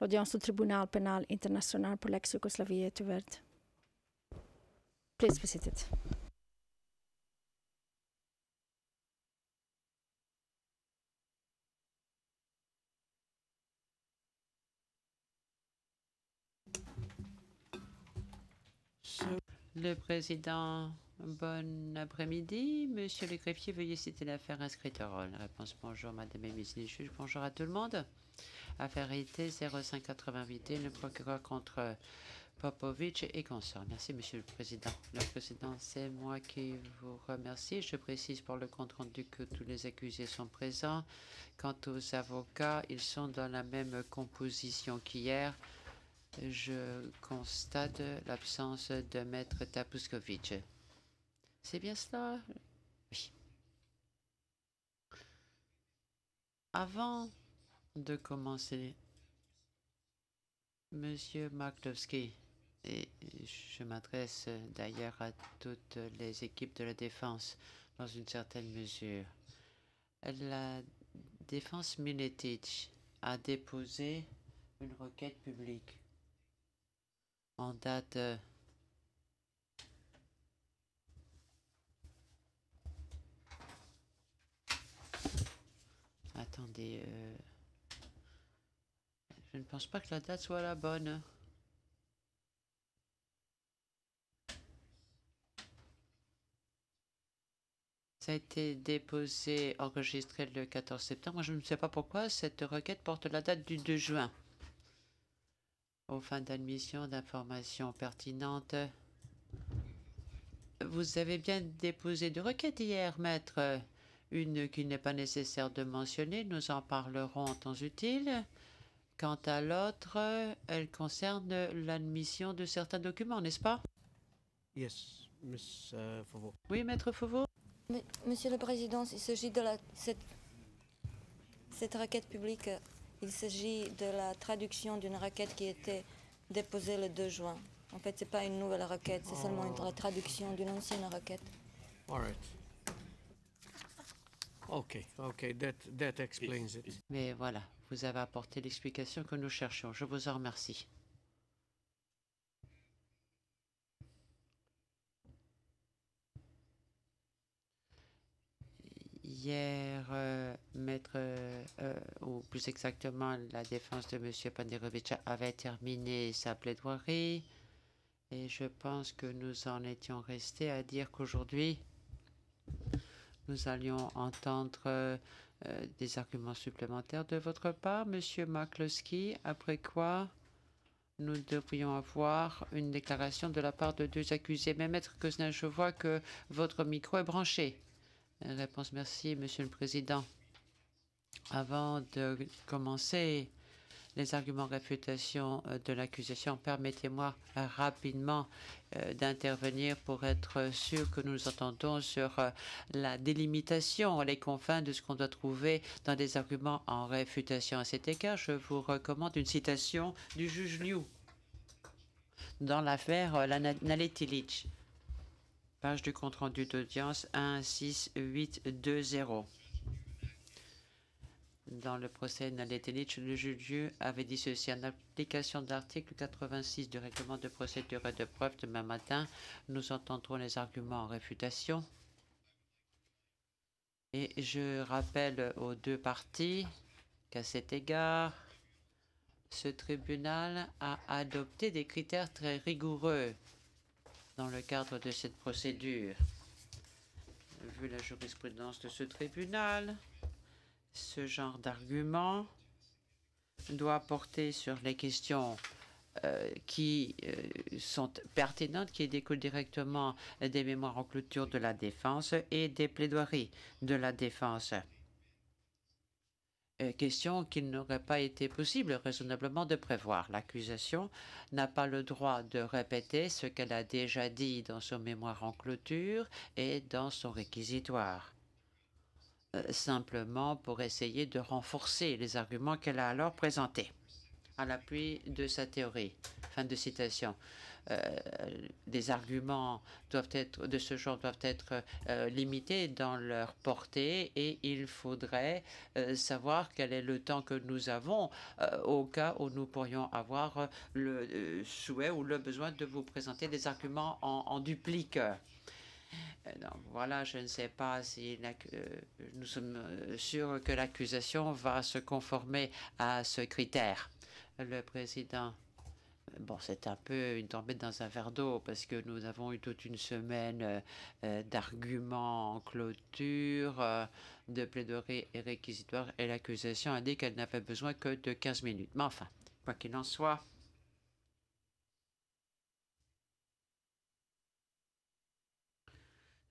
L'audience au tribunal pénal international pour l'ex-Yougoslavie est ouverte. Please be seated. Le président, bon après-midi. Monsieur le greffier, veuillez citer l'affaire inscrite au rôle. Réponse bonjour, madame et messieurs les juges. Bonjour à tout le monde. Affaire IT 0588, le procureur contre Popovic et consorts. Merci, monsieur le président. Le président, c'est moi qui vous remercie. Je précise pour le compte rendu que tous les accusés sont présents. Quant aux avocats, ils sont dans la même composition qu'hier. Je constate l'absence de maître Tapuskovic. C'est bien cela? Oui. Avant de commencer, monsieur Markowski, et je m'adresse d'ailleurs à toutes les équipes de la défense dans une certaine mesure. La défense Miletic a déposé une requête publique en date attendez, je ne pense pas que la date soit la bonne. Ça a été déposé, enregistré le 14 septembre. Je ne sais pas pourquoi cette requête porte la date du 2 juin. Aux fins d'admission d'informations pertinentes. Vous avez bien déposé de requêtes hier, maître. Une qu'il n'est pas nécessaire de mentionner, nous en parlerons en temps utile. Quant à l'autre, elle concerne l'admission de certains documents, n'est-ce pas? Yes, Miss Fauveau. Oui, maître Fauveau. Monsieur le Président, il s'agit de cette requête publique. Il s'agit de la traduction d'une requête qui était déposée le 2 juin. En fait, ce n'est pas une nouvelle requête, c'est seulement une traduction d'une ancienne requête. All right. Okay, that explains it. Mais voilà, vous avez apporté l'explication que nous cherchions. Je vous en remercie. Hier, maître, ou plus exactement, la défense de M. Panderovic avait terminé sa plaidoirie et je pense que nous en étions restés à dire qu'aujourd'hui, nous allions entendre des arguments supplémentaires de votre part, M. McCloskey, après quoi nous devrions avoir une déclaration de la part de deux accusés. Mais maître Kozna, je vois que votre micro est branché. Réponse merci, Monsieur le Président. Avant de commencer les arguments réfutation de l'accusation, permettez-moi rapidement d'intervenir pour être sûr que nous entendons sur la délimitation, les confins de ce qu'on doit trouver dans des arguments en réfutation. À cet égard, je vous recommande une citation du juge Liu dans l'affaire Naletilich. Page du compte-rendu d'audience 16820. Dans le procès Naletilich, le juge avait dit ceci: en application de l'article 86 du règlement de procédure et de preuve, demain matin, nous entendrons les arguments en réfutation. Et je rappelle aux deux parties qu'à cet égard, ce tribunal a adopté des critères très rigoureux dans le cadre de cette procédure. Vu la jurisprudence de ce tribunal, ce genre d'argument doit porter sur les questions qui sont pertinentes, qui découlent directement des mémoires en clôture de la défense et des plaidoiries de la défense. Question qu'il n'aurait pas été possible raisonnablement de prévoir. L'accusation n'a pas le droit de répéter ce qu'elle a déjà dit dans son mémoire en clôture et dans son réquisitoire, simplement pour essayer de renforcer les arguments qu'elle a alors présentés. à l'appui de sa théorie. Fin de citation. Des arguments de ce genre doivent être limités dans leur portée et il faudrait savoir quel est le temps que nous avons au cas où nous pourrions avoir le souhait ou le besoin de vous présenter des arguments en duplique. Donc, voilà, je ne sais pas si nous sommes sûrs que l'accusation va se conformer à ce critère. Le président. Bon, c'est un peu une tempête dans un verre d'eau parce que nous avons eu toute une semaine d'arguments en clôture, de plaidoirie et réquisitoire et l'accusation a dit qu'elle n'avait besoin que de 15 minutes. Mais enfin, quoi qu'il en soit,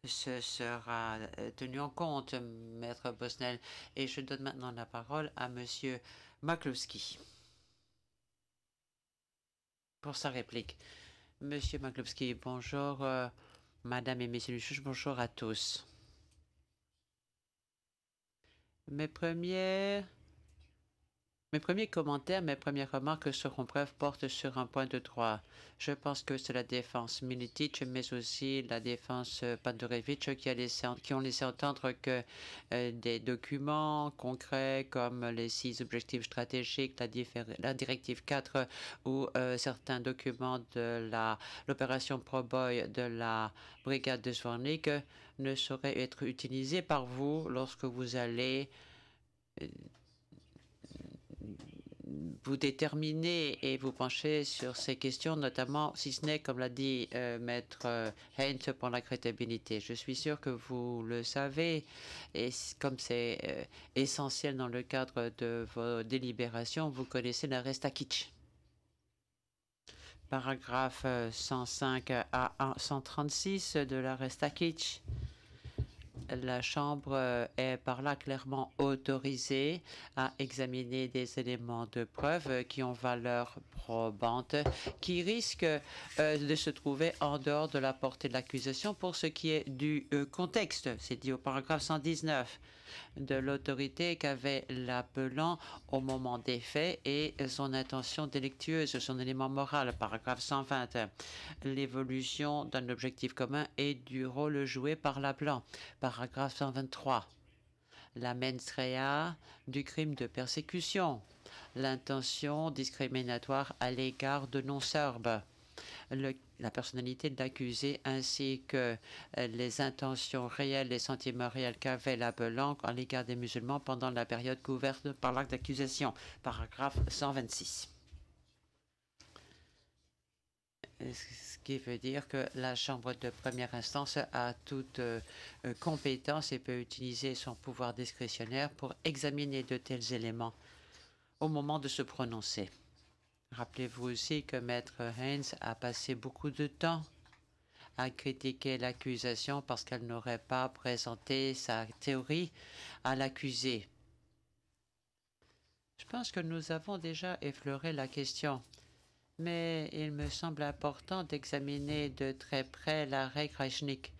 ce sera tenu en compte, Maître Bosnel. Et je donne maintenant la parole à Monsieur Maklowski pour sa réplique. Monsieur Maklowski, bonjour, Madame et Messieurs les juges, bonjour à tous. Mes premiers commentaires, mes premières remarques seront brèves, portent sur un point de droit. Je pense que c'est la défense Militic, mais aussi la défense Pandorevich qui ont laissé entendre que des documents concrets comme les 6 objectifs stratégiques, la directive 4 ou certains documents de l'opération Pro Boy de la brigade de Zvornik ne sauraient être utilisés par vous lorsque vous allez vous déterminez et vous penchez sur ces questions, notamment, si ce n'est, comme l'a dit Maître Heinz, pour la crédibilité. Je suis sûr que vous le savez, et comme c'est essentiel dans le cadre de vos délibérations, vous connaissez la Restakitch. Paragraphe 105 à 136 de la Restakitch. La Chambre est par là clairement autorisée à examiner des éléments de preuve qui ont valeur probante, qui risquent de se trouver en dehors de la portée de l'accusation pour ce qui est du contexte. C'est dit au paragraphe 119 de l'autorité qu'avait l'appelant au moment des faits et son intention délictueuse, son élément moral, paragraphe 120, l'évolution d'un objectif commun et du rôle joué par l'appelant, paragraphe 123, la mens rea du crime de persécution, l'intention discriminatoire à l'égard de non-serbes, la personnalité de l'accusé ainsi que les intentions réelles et sentiments réels qu'avait l'appelant à l'égard des musulmans pendant la période couverte par l'acte d'accusation. Paragraphe 126. Ce qui veut dire que la Chambre de première instance a toute compétence et peut utiliser son pouvoir discrétionnaire pour examiner de tels éléments au moment de se prononcer. Rappelez-vous aussi que Maître Heinz a passé beaucoup de temps à critiquer l'accusation parce qu'elle n'aurait pas présenté sa théorie à l'accusé. Je pense que nous avons déjà effleuré la question, mais il me semble important d'examiner de très près l'arrêt Krajnik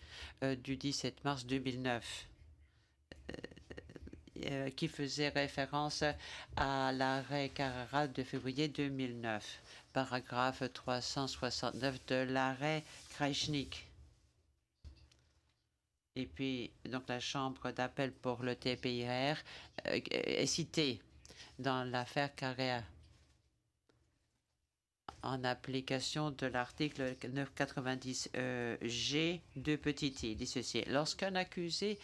du 17 mars 2009. Qui faisait référence à l'arrêt Carrera de février 2009, paragraphe 369 de l'arrêt Krajnik. Et puis, donc, la Chambre d'appel pour le TPIR est citée dans l'affaire Carrera en application de l'article 990G de petit i. Dit ceci: lorsqu'un accusé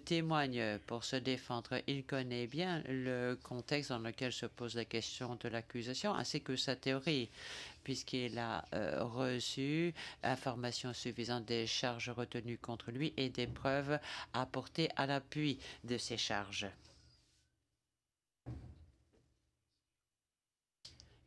témoigne pour se défendre, il connaît bien le contexte dans lequel se pose la question de l'accusation ainsi que sa théorie, puisqu'il a reçu information suffisante des charges retenues contre lui et des preuves apportées à l'appui de ces charges.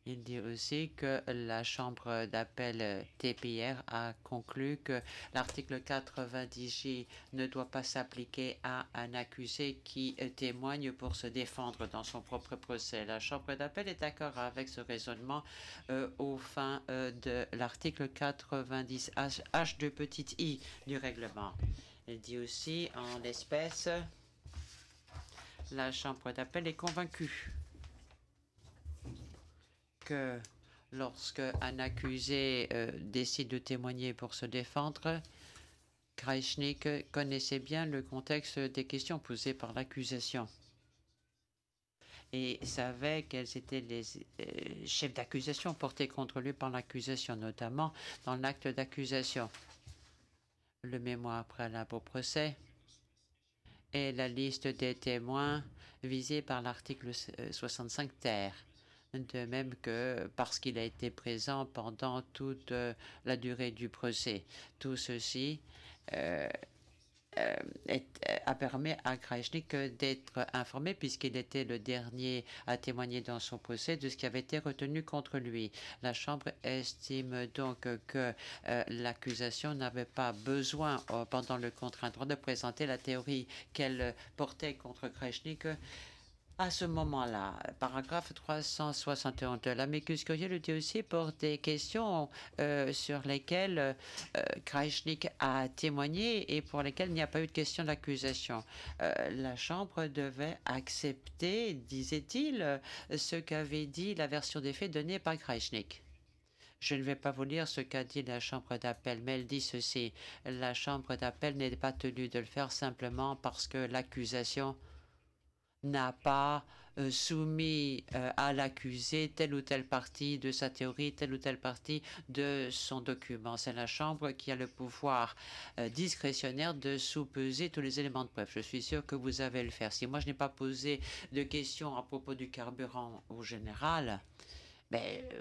Il dit aussi que la Chambre d'appel TPIR a conclu que l'article 90J ne doit pas s'appliquer à un accusé qui témoigne pour se défendre dans son propre procès. La Chambre d'appel est d'accord avec ce raisonnement au fin de l'article 90H de petit i du règlement. Il dit aussi, en l'espèce, la Chambre d'appel est convaincue que lorsque un accusé décide de témoigner pour se défendre, Krajnick connaissait bien le contexte des questions posées par l'accusation et savait quels étaient les chefs d'accusation portés contre lui par l'accusation, notamment dans l'acte d'accusation, le mémoire préalable au procès et la liste des témoins visés par l'article 65 ter. De même que parce qu'il a été présent pendant toute la durée du procès. Tout ceci a permis à Krajnick d'être informé, puisqu'il était le dernier à témoigner dans son procès, de ce qui avait été retenu contre lui. La Chambre estime donc que l'accusation n'avait pas besoin, pendant le contre-droit, de présenter la théorie qu'elle portait contre Krajnick. À ce moment-là, paragraphe 371 de l'amicus curiae le dit aussi pour des questions sur lesquelles Krajnick a témoigné et pour lesquelles il n'y a pas eu de question d'accusation. La Chambre devait accepter, disait-il, ce qu'avait dit la version des faits donnée par Krajnick. Je ne vais pas vous lire ce qu'a dit la Chambre d'appel, mais elle dit ceci. La Chambre d'appel n'est pas tenue de le faire simplement parce que l'accusation n'a pas soumis à l'accusé telle ou telle partie de sa théorie, telle ou telle partie de son document. C'est la Chambre qui a le pouvoir discrétionnaire de sous-peser tous les éléments de preuve. Je suis sûr que vous avez le faire. Si moi je n'ai pas posé de questions à propos du carburant au général,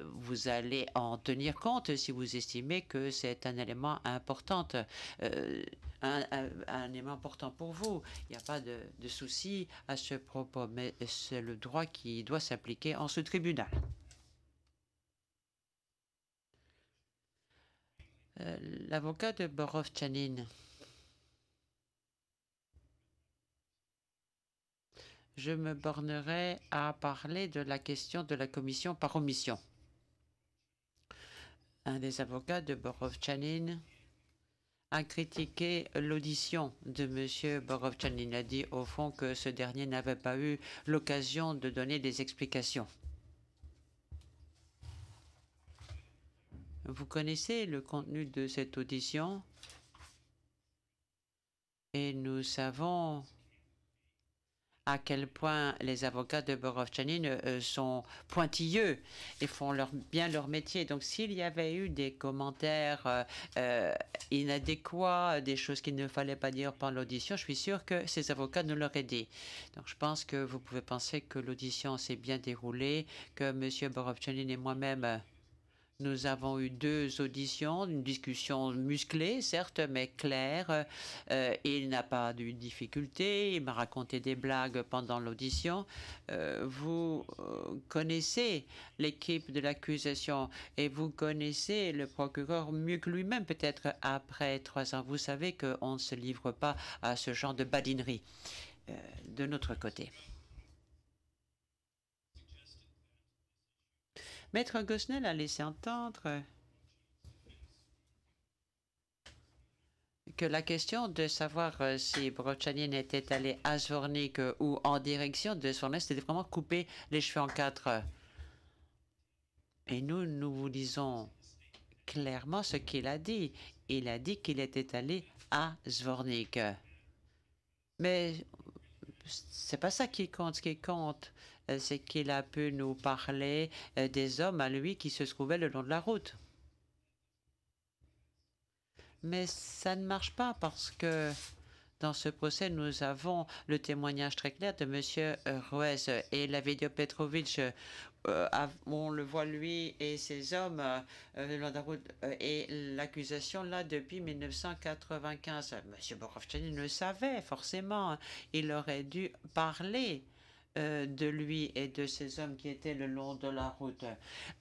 vous allez en tenir compte si vous estimez que c'est un élément important, un élément important pour vous. Il n'y a pas de souci à ce propos, mais c'est le droit qui doit s'appliquer en ce tribunal. L'avocat de Borovtchanin. Je me bornerai à parler de la question de la commission par omission. Un des avocats de Borovtchanin a critiqué l'audition de M. Borovtchanin. Il a dit au fond que ce dernier n'avait pas eu l'occasion de donner des explications. Vous connaissez le contenu de cette audition et nous savons à quel point les avocats de Borovtchanin sont pointilleux et font bien leur métier. Donc s'il y avait eu des commentaires inadéquats, des choses qu'il ne fallait pas dire pendant l'audition, je suis sûr que ces avocats nous l'auraient dit. Donc je pense que vous pouvez penser que l'audition s'est bien déroulée, que M. Borovtchanin et moi-même, nous avons eu 2 auditions, une discussion musclée, certes, mais claire. Il n'a pas eu de difficulté. Il m'a raconté des blagues pendant l'audition. Vous connaissez l'équipe de l'accusation et vous connaissez le procureur mieux que lui-même, peut-être après 3 ans. Vous savez qu'on ne se livre pas à ce genre de badinerie de notre côté. Maître Gosnell a laissé entendre que la question de savoir si Borovtchanin était allé à Zvornik ou en direction de Zvornik, c'était vraiment couper les cheveux en 4. Et nous vous disons clairement ce qu'il a dit. Il a dit qu'il était allé à Zvornik. Mais c'est pas ça qui compte. Ce qui compte, c'est qu'il a pu nous parler des hommes à lui qui se trouvaient le long de la route. Mais ça ne marche pas parce que dans ce procès, nous avons le témoignage très clair de M. Ruiz et la vidéo Petrovic. On le voit lui et ses hommes le long de la route et l'accusation là depuis 1995. M. Borovtchanin le savait forcément. Il aurait dû parler de lui et de ces hommes qui étaient le long de la route.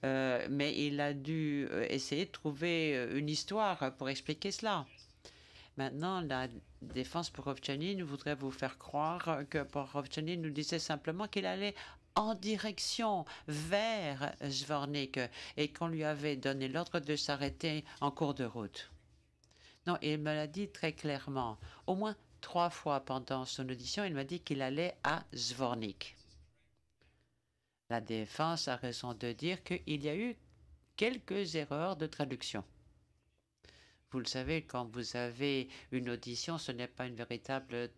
Mais il a dû essayer de trouver une histoire pour expliquer cela. Maintenant, la défense Borovtchanin voudrait vous faire croire que Borovtchanin nous disait simplement qu'il allait en direction vers Zvornik et qu'on lui avait donné l'ordre de s'arrêter en cours de route. Non, il me l'a dit très clairement. Au moins 3 fois pendant son audition, il m'a dit qu'il allait à Zvornik. La défense a raison de dire qu'il y a eu quelques erreurs de traduction. Vous le savez, quand vous avez une audition, ce n'est pas une véritable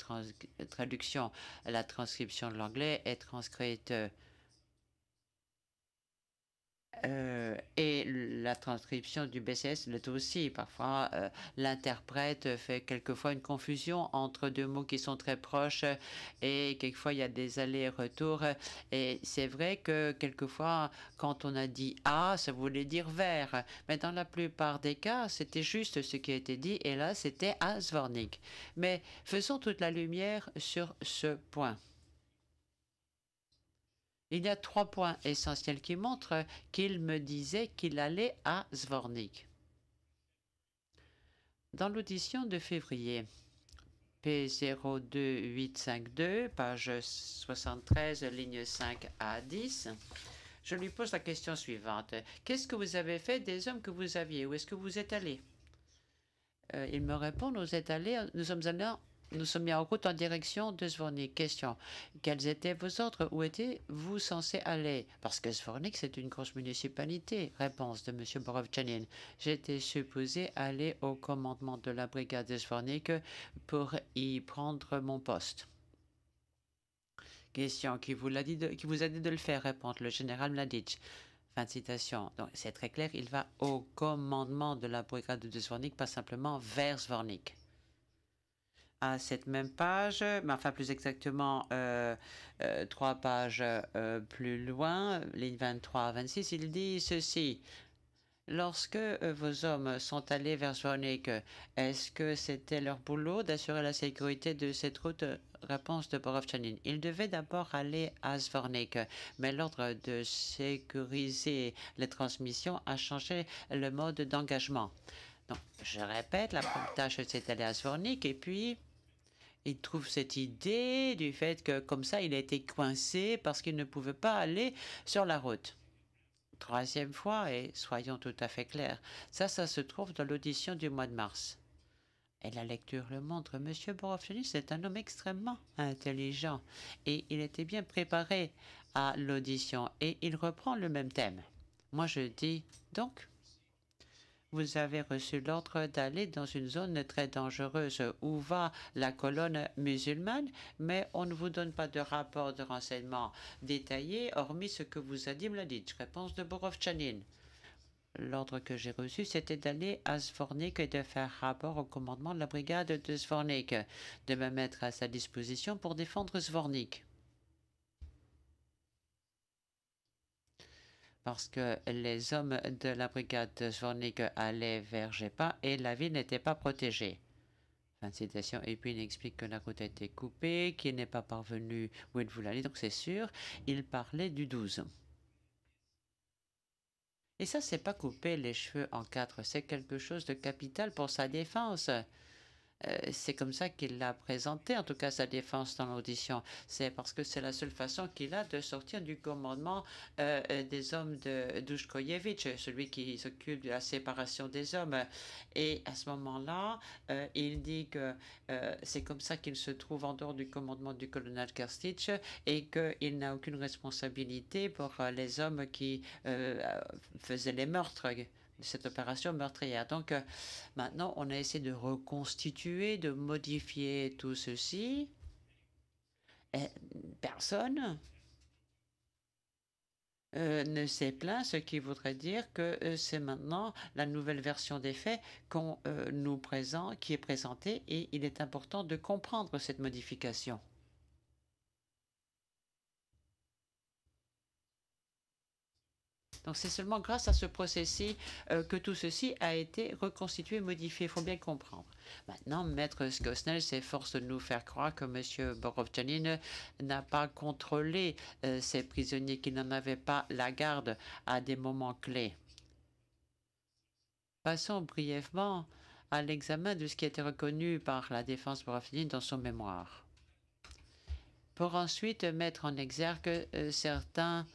traduction. La transcription de l'anglais est transcrite et la transcription du BCS l'est aussi. Parfois, l'interprète fait quelquefois une confusion entre deux mots qui sont très proches et quelquefois il y a des allers-retours. Et c'est vrai que quelquefois, quand on a dit A, ça voulait dire vert. Mais dans la plupart des cas, c'était juste ce qui a été dit et là, c'était A Zvornik. Mais faisons toute la lumière sur ce point. Il y a 3 points essentiels qui montrent qu'il me disait qu'il allait à Zvornik. Dans l'audition de février, P02852, page 73, ligne 5 à 10, je lui pose la question suivante. Qu'est-ce que vous avez fait des hommes que vous aviez? Où est-ce que vous êtes allé? Il me répond, nous sommes mis en route en direction de Zvornik. Question. Quels étaient vos ordres? Où étiez-vous censé aller? Parce que Zvornik, c'est une grosse municipalité. Réponse de M. Borovchanin. J'étais supposé aller au commandement de la brigade de Zvornik pour y prendre mon poste. Question. Qui vous a dit de le faire? Répond le général Mladic. Fin de citation. Donc, c'est très clair. Il va au commandement de la brigade de Zvornik, pas simplement vers Zvornik. À cette même page, mais enfin plus exactement 3 pages plus loin, ligne 23 à 26, il dit ceci. Lorsque vos hommes sont allés vers Zvornik, est-ce que c'était leur boulot d'assurer la sécurité de cette route? Réponse de Borovchanin. Ils devaient d'abord aller à Zvornik, mais l'ordre de sécuriser les transmissions a changé le mode d'engagement. Donc, je répète, la première tâche, c'est d'aller à Zvornik, et puis il trouve cette idée du fait que comme ça, il a été coincé parce qu'il ne pouvait pas aller sur la route. Troisième fois, et soyons tout à fait clairs, ça se trouve dans l'audition du mois de mars. Et la lecture le montre, M. Borovchanin est un homme extrêmement intelligent et il était bien préparé à l'audition et il reprend le même thème. Moi, je dis donc, vous avez reçu l'ordre d'aller dans une zone très dangereuse où va la colonne musulmane, mais on ne vous donne pas de rapport de renseignement détaillé, hormis ce que vous a dit Mladic. Réponse de Borovchanin. L'ordre que j'ai reçu, c'était d'aller à Zvornik et de faire rapport au commandement de la brigade de Zvornik, de me mettre à sa disposition pour défendre Zvornik. Parce que les hommes de la brigade de Zvornik allaient vers Jepa et la ville n'était pas protégée. Fin de citation. Et puis il explique que la route a été coupée, qu'il n'est pas parvenu où il voulait aller, donc c'est sûr, il parlait du 12. Et ça, c'est pas couper les cheveux en 4, c'est quelque chose de capital pour sa défense. C'est comme ça qu'il l'a présenté, en tout cas sa défense dans l'audition. C'est parce que c'est la seule façon qu'il a de sortir du commandement des hommes de Dushkoyevitch, celui qui s'occupe de la séparation des hommes. Et à ce moment-là, il dit que c'est comme ça qu'il se trouve en dehors du commandement du colonel Kerstich et qu'il n'a aucune responsabilité pour les hommes qui faisaient les meurtres de cette opération meurtrière. Donc maintenant, on a essayé de reconstituer, de modifier tout ceci. Et personne ne s'est plaint, ce qui voudrait dire que c'est maintenant la nouvelle version des faits qui est présentée et il est important de comprendre cette modification. Donc c'est seulement grâce à ce processus que tout ceci a été reconstitué, modifié. Il faut bien comprendre. Maintenant, Maître Skosnel s'efforce de nous faire croire que M. Borovchanin n'a pas contrôlé ces prisonniers, qu'il n'en avait pas la garde à des moments clés. Passons brièvement à l'examen de ce qui a été reconnu par la défense Borovchanin dans son mémoire, pour ensuite mettre en exergue certains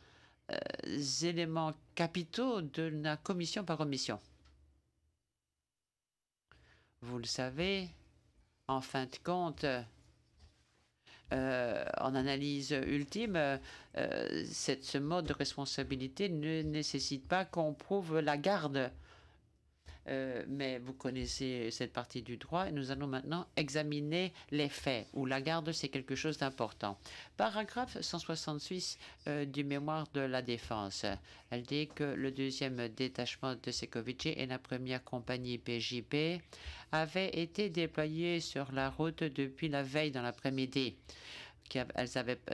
éléments capitaux de la commission par omission. Vous le savez, en fin de compte, en analyse ultime, ce mode de responsabilité ne nécessite pas qu'on prouve la garde. Mais vous connaissez cette partie du droit et nous allons maintenant examiner les faits où la garde, c'est quelque chose d'important. Paragraphe 166 du mémoire de la défense. Elle dit que le deuxième détachement de Sekovici et la première compagnie PJP avaient été déployés sur la route depuis la veille dans l'après-midi.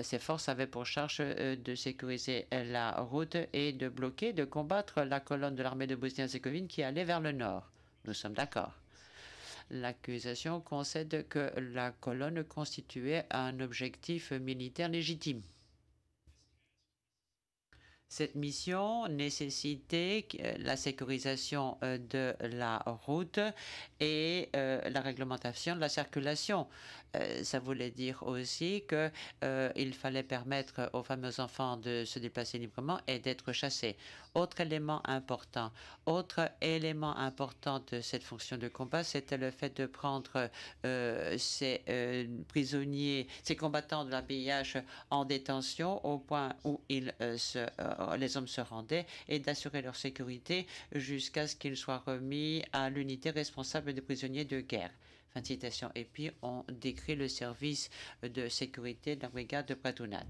Ces forces avaient pour charge de sécuriser la route et de bloquer, de combattre la colonne de l'armée de Bosnie-Herzégovine qui allait vers le nord. Nous sommes d'accord. L'accusation concède que la colonne constituait un objectif militaire légitime. Cette mission nécessitait la sécurisation de la route et la réglementation de la circulation. Ça voulait dire aussi qu'il fallait permettre aux fameux enfants de se déplacer librement et d'être chassés. Autre élément important de cette fonction de combat, c'était le fait de prendre ces prisonniers, ces combattants de la BIH en détention au point où les hommes se rendaient et d'assurer leur sécurité jusqu'à ce qu'ils soient remis à l'unité responsable des prisonniers de guerre. Fin de citation. Et puis, on décrit le service de sécurité de la brigade de Bratunac.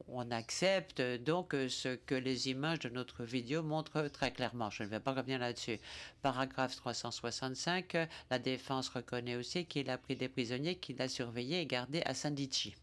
On accepte donc ce que les images de notre vidéo montrent très clairement. Je ne vais pas revenir là-dessus. Paragraphe 365, la défense reconnaît aussi qu'il a pris des prisonniers qu'il a surveillés et gardés à Sandici.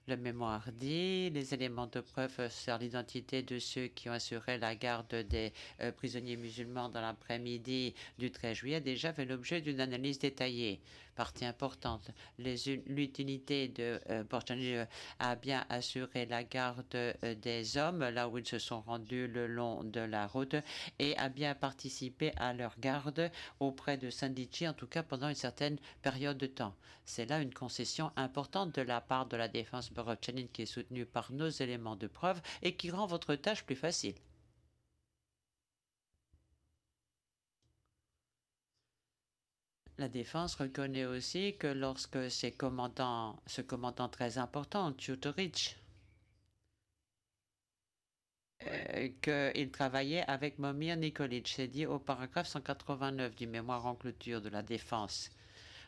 Le mémoire dit les éléments de preuve sur l'identité de ceux qui ont assuré la garde des prisonniers musulmans dans l'après-midi du 13 juillet déjà fait l'objet d'une analyse détaillée. Partie importante, l'utilité de Borchani a bien assuré la garde des hommes là où ils se sont rendus le long de la route et a bien participé à leur garde auprès de Sandici, en tout cas pendant une certaine période de temps. C'est là une concession importante de la part de la défense Borchani qui est soutenue par nos éléments de preuve et qui rend votre tâche plus facile. La défense reconnaît aussi que lorsque ce commandant très important, Tjutoric, qu'il travaillait avec Momir Nikolic, c'est dit au paragraphe 189 du mémoire en clôture de la défense.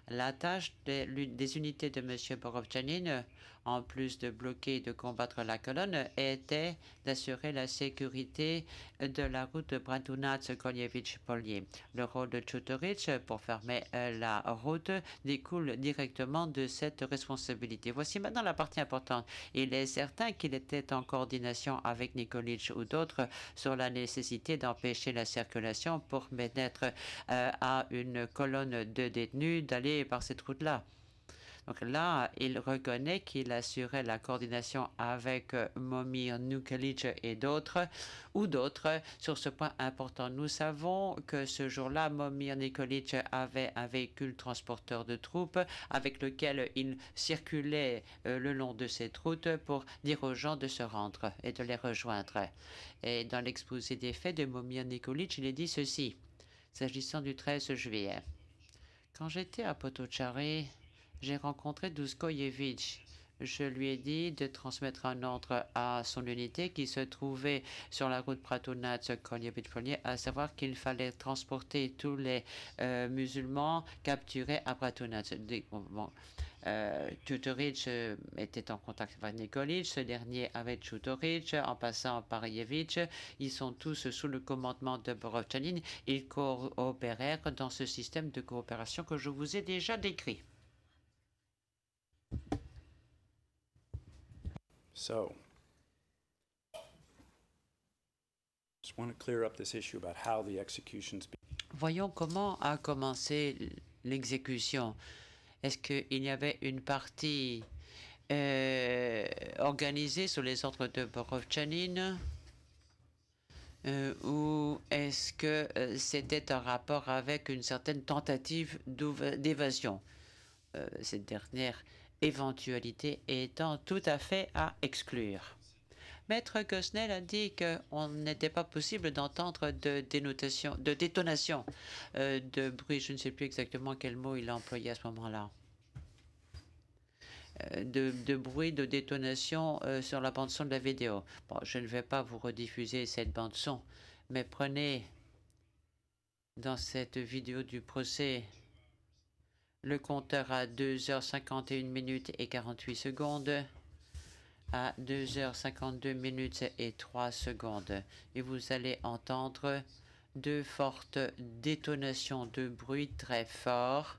La tâche des unités de M. Borovchanin, en plus de bloquer et de combattre la colonne, était d'assurer la sécurité de la route de Bratunac-Koljevich-Polje. Le rôle de Tjutoric pour fermer la route découle directement de cette responsabilité. Voici maintenant la partie importante. Il est certain qu'il était en coordination avec Nikolic ou d'autres sur la nécessité d'empêcher la circulation pour permettre à une colonne de détenus d'aller par cette route-là. Donc là, il reconnaît qu'il assurait la coordination avec Momir Nikolic et d'autres, sur ce point important. Nous savons que ce jour-là, Momir Nikolic avait un véhicule transporteur de troupes avec lequel il circulait le long de cette route pour dire aux gens de se rendre et de les rejoindre. Et dans l'exposé des faits de Momir Nikolic, il est dit ceci, s'agissant du 13 juillet. Quand j'étais à Potocari, j'ai rencontré Duskojevic. Je lui ai dit de transmettre un ordre à son unité qui se trouvait sur la route Bratunac-Koljevich-Polje, à savoir qu'il fallait transporter tous les musulmans capturés à Bratunac. Tjutoric était en contact avec Nikolic, ce dernier avec Tjutoric, en passant par Jevic. Ils sont tous sous le commandement de Borovchanin. Ils coopérèrent dans ce système de coopération que je vous ai déjà décrit. So, just want to clear up this issue about how the executions. Voyons comment a commencé l'exécution. Est-ce qu'il y avait une partie organisée sous les ordres de Borovchanin ou est-ce que c'était un rapport avec une certaine tentative d'évasion? Cette dernière éventualité étant tout à fait à exclure. Maître Gosnell a dit qu'on n'était pas possible d'entendre de détonation, de bruit. Je ne sais plus exactement quel mot il a employé à ce moment-là. De bruit de détonation sur la bande-son de la vidéo. Bon, je ne vais pas vous rediffuser cette bande-son, mais prenez dans cette vidéo du procès le compteur à 2h51 minutes et 48 secondes, à 2h52 minutes et 3 secondes. Et vous allez entendre deux fortes détonations de bruit très fort,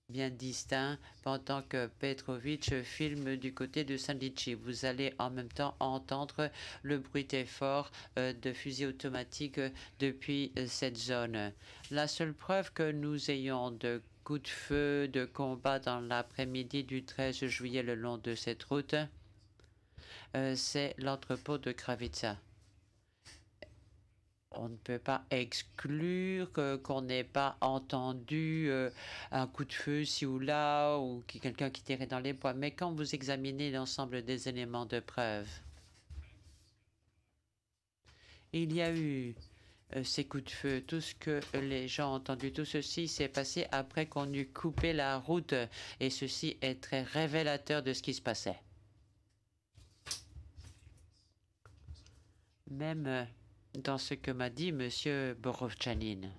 bien distinct, pendant que Petrovic filme du côté de Sandici. Vous allez en même temps entendre le bruit très fort de fusils automatiques depuis cette zone. La seule preuve que nous ayons de coups de feu, de combat dans l'après-midi du 13 juillet le long de cette route, c'est l'entrepôt de Kravica. On ne peut pas exclure qu'on n'ait pas entendu un coup de feu ci ou là, ou quelqu'un qui tirait dans les bois. Mais quand vous examinez l'ensemble des éléments de preuve, il y a eu ces coups de feu. Tout ce que les gens ont entendu, tout ceci s'est passé après qu'on eut coupé la route. Et ceci est très révélateur de ce qui se passait. Même dans ce que m'a dit M. Borovchanin.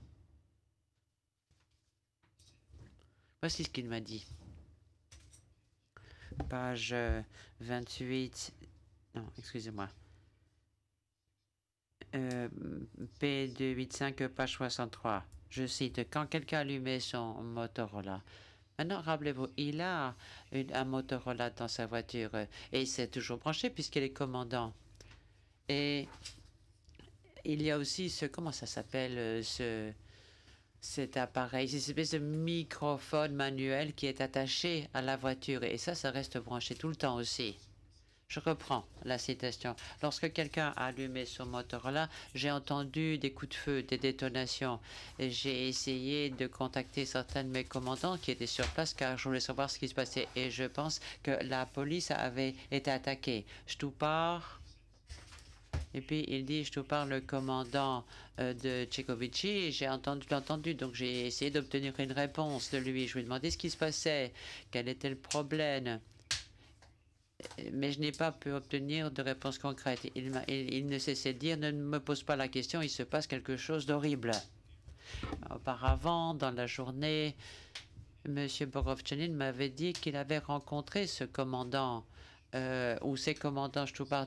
Voici ce qu'il m'a dit. Page 28. Non, excusez-moi. P285, page 63. Je cite, quand quelqu'un allumait son Motorola. Maintenant, rappelez-vous, il a un Motorola dans sa voiture et c'est toujours branché puisqu'il est commandant. Et il y a aussi comment ça s'appelle, cet appareil, cette espèce de microphone manuel qui est attaché à la voiture. Et ça reste branché tout le temps aussi. Je reprends la citation. Lorsque quelqu'un a allumé son Motorola, j'ai entendu des coups de feu, des détonations. J'ai essayé de contacter certains de mes commandants qui étaient sur place car je voulais savoir ce qui se passait. Et je pense que la police avait été attaquée. Stupar. Et puis il dit, je te parle le commandant de Tchekovici, j'ai entendu, donc j'ai essayé d'obtenir une réponse de lui. Je lui ai demandé ce qui se passait, quel était le problème. Mais je n'ai pas pu obtenir de réponse concrète. Il ne cessait de dire, ne me pose pas la question, il se passe quelque chose d'horrible. Auparavant, dans la journée, M. Borovchanin m'avait dit qu'il avait rencontré ce commandant ou ses commandants Stupar,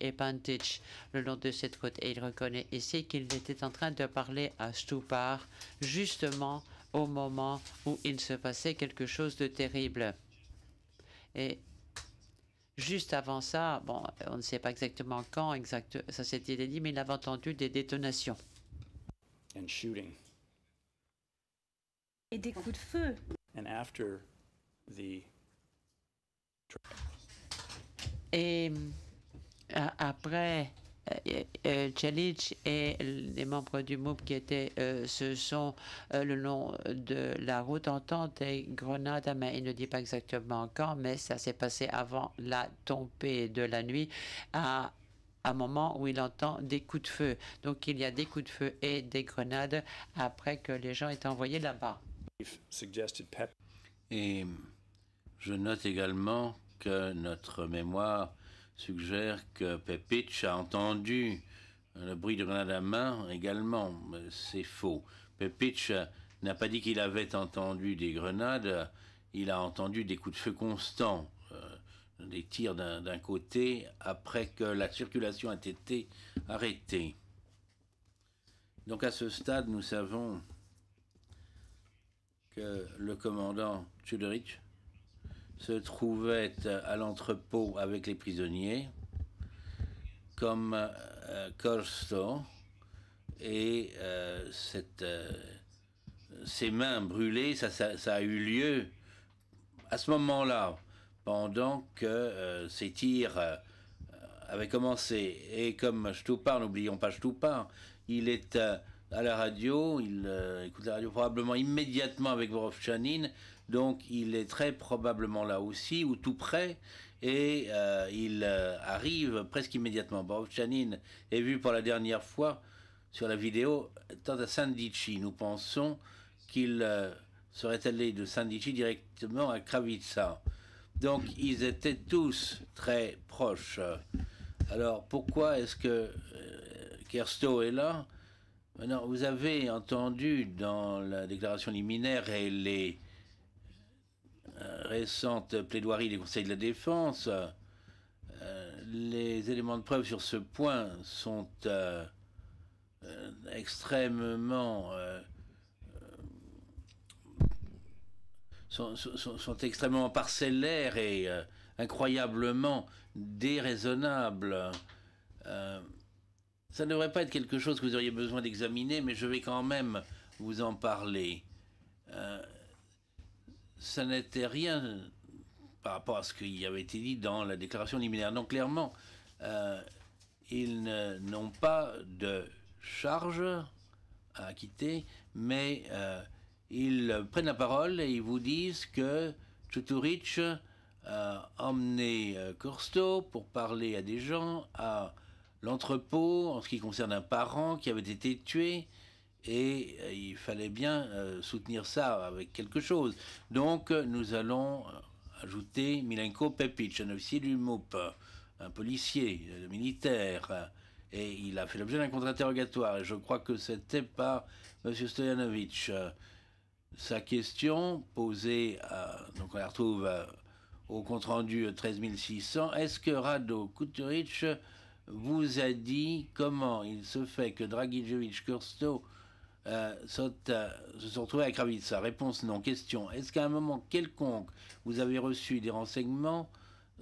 et Pantic le long de cette route. Et il reconnaît ici qu'il était en train de parler à Stupar justement au moment où il se passait quelque chose de terrible. Et juste avant ça, bon, on ne sait pas exactement quand ça s'était dit, mais il avait entendu des détonations. And shooting. Et des coups de feu. And after the Et après, Celic et les membres du MOUP qui étaient ce sont le long de la route entendent des grenades à main. Il ne dit pas exactement quand, mais ça s'est passé avant la tombée de la nuit, à un moment où il entend des coups de feu. Donc il y a des coups de feu et des grenades après que les gens étaient envoyés là-bas. Et je note également que notre mémoire suggère que Pepic a entendu le bruit de grenade à main également. C'est faux. Pepic n'a pas dit qu'il avait entendu des grenades, il a entendu des coups de feu constants, des tirs d'un côté après que la circulation a été arrêtée. Donc à ce stade, nous savons que le commandant Chuderich se trouvait à l'entrepôt avec les prisonniers, comme Korsto, et ses mains brûlées, ça a eu lieu à ce moment-là, pendant que ces tirs avaient commencé. Et comme Stupar, n'oublions pas Stupar, il est à la radio, il écoute la radio probablement immédiatement avec Borovchanin, donc il est très probablement là aussi, ou tout près, et il arrive presque immédiatement. Borovchanin est vu pour la dernière fois sur la vidéo étant à Sandichi. Nous pensons qu'il serait allé de Sandichi directement à Kravitsa. Donc ils étaient tous très proches. Alors pourquoi est-ce que Kersto est là? Maintenant, vous avez entendu dans la déclaration liminaire et les récentes plaidoiries des conseils de la défense, les éléments de preuve sur ce point sont extrêmement sont extrêmement parcellaires et incroyablement déraisonnables. Ça ne devrait pas être quelque chose que vous auriez besoin d'examiner, mais je vais quand même vous en parler. Ça n'était rien par rapport à ce qui avait été dit dans la déclaration liminaire. Donc clairement, ils n'ont pas de charge à acquitter, mais ils prennent la parole et ils vous disent que Čutorić a emmené Krsto pour parler à des gens à l'entrepôt en ce qui concerne un parent qui avait été tué, et il fallait bien soutenir ça avec quelque chose. Donc nous allons ajouter Milenko Pepic, un officier du MUP, un policier militaire, et il a fait l'objet d'un contre-interrogatoire, et je crois que c'était par M. Stojanovic. Sa question posée, donc on la retrouve au compte-rendu 13600, est-ce que Rado Čutorić vous a dit comment il se fait que Dragičević Krsto se sont retrouvés à Kravitsa? Réponse non. Question, est-ce qu'à un moment quelconque vous avez reçu des renseignements